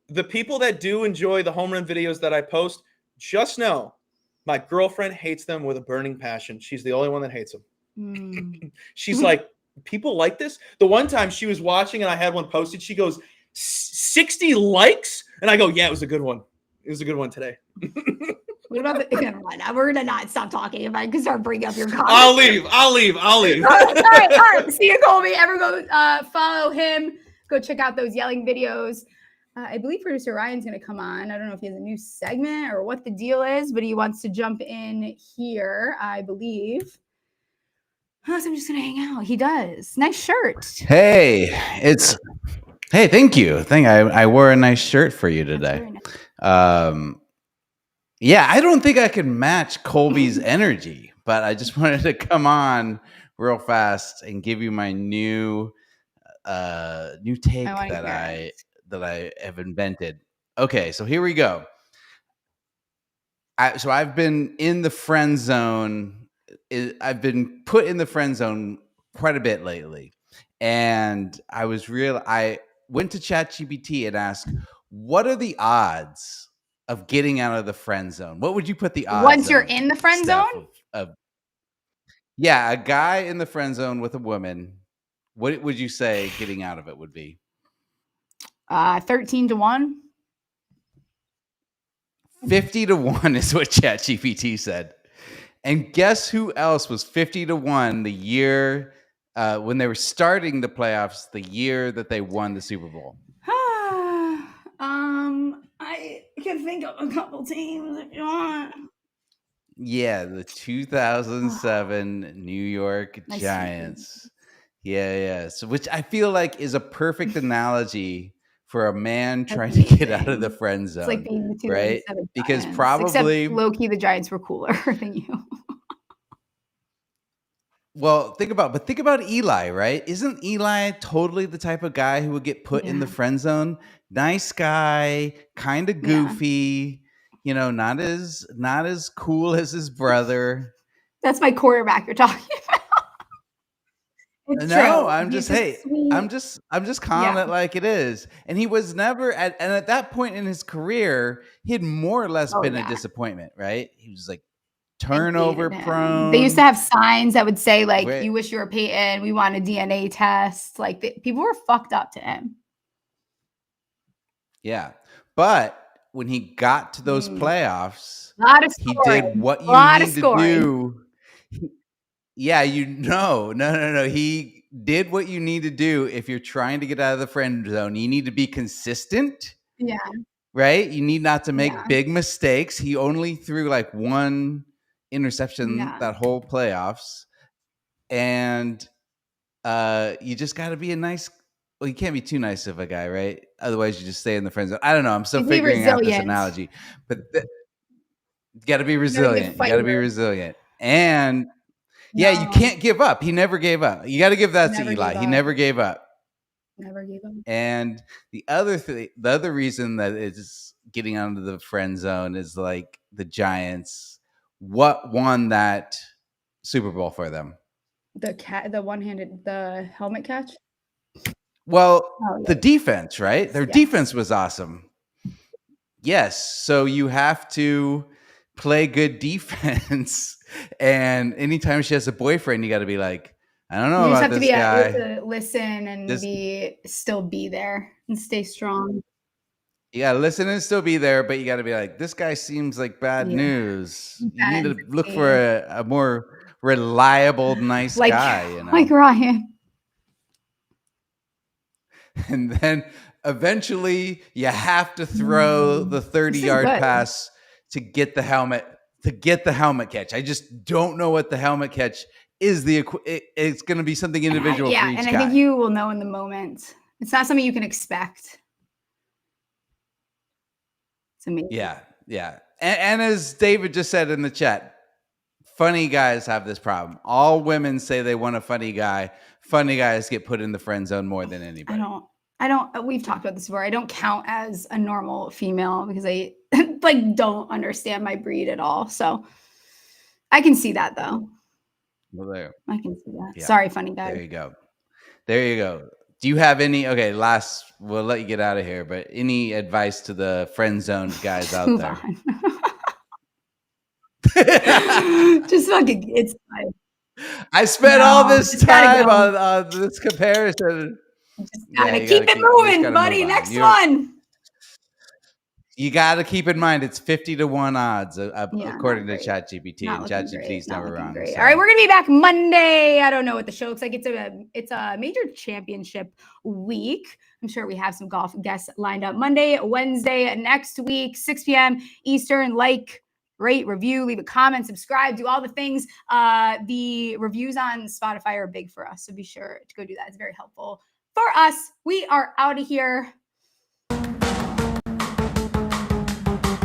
The people that do enjoy the home run videos that I post, just know my girlfriend hates them with a burning passion. She's the only one that hates them. She's like, people like this? The one time she was watching and I had one posted, she goes, 60 likes? And I go, yeah, it was a good one. It was a good one today. What about never mind. We're going to not stop talking if I can start bringing up your comments. I'll leave. All right. See you, Colby. Everyone go follow him. Go check out those yelling videos. I believe producer Ryan's going to come on. I don't know if he has a new segment or what the deal is, but he wants to jump in here, I believe. So I'm just going to hang out. He does. Nice shirt. Hey, thank you. I wore a nice shirt for you today. Yeah, I don't think I can match Colby's energy, but I just wanted to come on real fast and give you my new take that I have invented. Okay, so here we go. I've been in the friend zone. I've been put in the friend zone quite a bit lately. And I went to ChatGPT and asked, what are the odds of getting out of the friend zone? What would you put the odds once you're in the friend zone? Yeah, a guy in the friend zone with a woman. What would you say getting out of it would be? 13-1. 50-1 is what ChatGPT said. And guess who else was 50-1 the year when they were starting the playoffs the year that they won the Super Bowl? I can think of a couple teams if you want. Yeah, the 2007 New York Nice Giants. Yeah. So, which I feel like is a perfect analogy for a man trying to get out of the friend zone. It's like being the 2007 right? Because Giants, probably except low-key the Giants were cooler than you. Well, think about Eli, right? Isn't Eli totally the type of guy who would get put in the friend zone? Nice guy, kind of goofy, not as cool as his brother. That's my quarterback you're talking about. It's No, true. I'm just I'm just calling it like it is. And he was never at that point in his career, he had more or less been a disappointment, right? He was like turnover prone. They used to have signs that would say like, "You wish you were Peyton. We want a DNA test." Like people were fucked up to him. Yeah, but when he got to those playoffs, he did what you need to do. No. He did what you need to do if you're trying to get out of the friend zone. You need to be consistent. Yeah. Right? You need not to make big mistakes. He only threw like one interception that whole playoffs. And you just got to be a nice. Well, you can't be too nice of a guy, right? Otherwise, you just stay in the friend zone. I don't know. I'm still figuring out this analogy. But you got to be resilient. You got to be resilient. And you can't give up. He never gave up. You got to give that to Eli. He never gave up. Never gave up. And the other reason that it's getting out of the friend zone is like the Giants. What won that Super Bowl for them? The helmet catch. Well, the defense, right? Their defense was awesome. Yes. So you have to play good defense. And anytime she has a boyfriend, you got to be like, I don't know about this guy. You just have to listen and still be there and stay strong. You got to listen and still be there, but you got to be like, this guy seems like bad news. You need to look for a more reliable, nice guy. Like Ryan. And then eventually you have to throw the 30-yard pass to get the helmet catch. I just don't know what the helmet catch is. It's going to be something individual for each guy. I think you will know in the moment. It's not something you can expect. It's amazing. Yeah. And as David just said in the chat, funny guys have this problem. All women say they want a funny guy. Funny guys get put in the friend zone more than anybody. I don't. We've talked about this before. I don't count as a normal female because I don't understand my breed at all. So I can see that though. Well, there. I can see that. Yeah. Sorry, funny guy. There you go. Do you have any? Okay, we'll let you get out of here. But any advice to the friend zone guys out there? Just fucking. It's fine. I spent all this time on this comparison. Just gotta keep it moving, buddy. Next one. You got to keep in mind it's 50-1 odds according to ChatGPT, and ChatGPT is never wrong. So. All right, we're gonna be back Monday. I don't know what the show looks like. It's a major championship week. I'm sure we have some golf guests lined up Monday, Wednesday next week, 6 p.m. Eastern. Like, rate, review, leave a comment, subscribe, do all the things. The reviews on Spotify are big for us, so be sure to go do that. It's very helpful for us. We are out of here.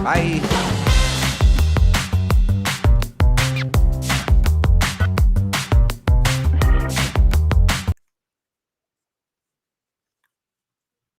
Bye.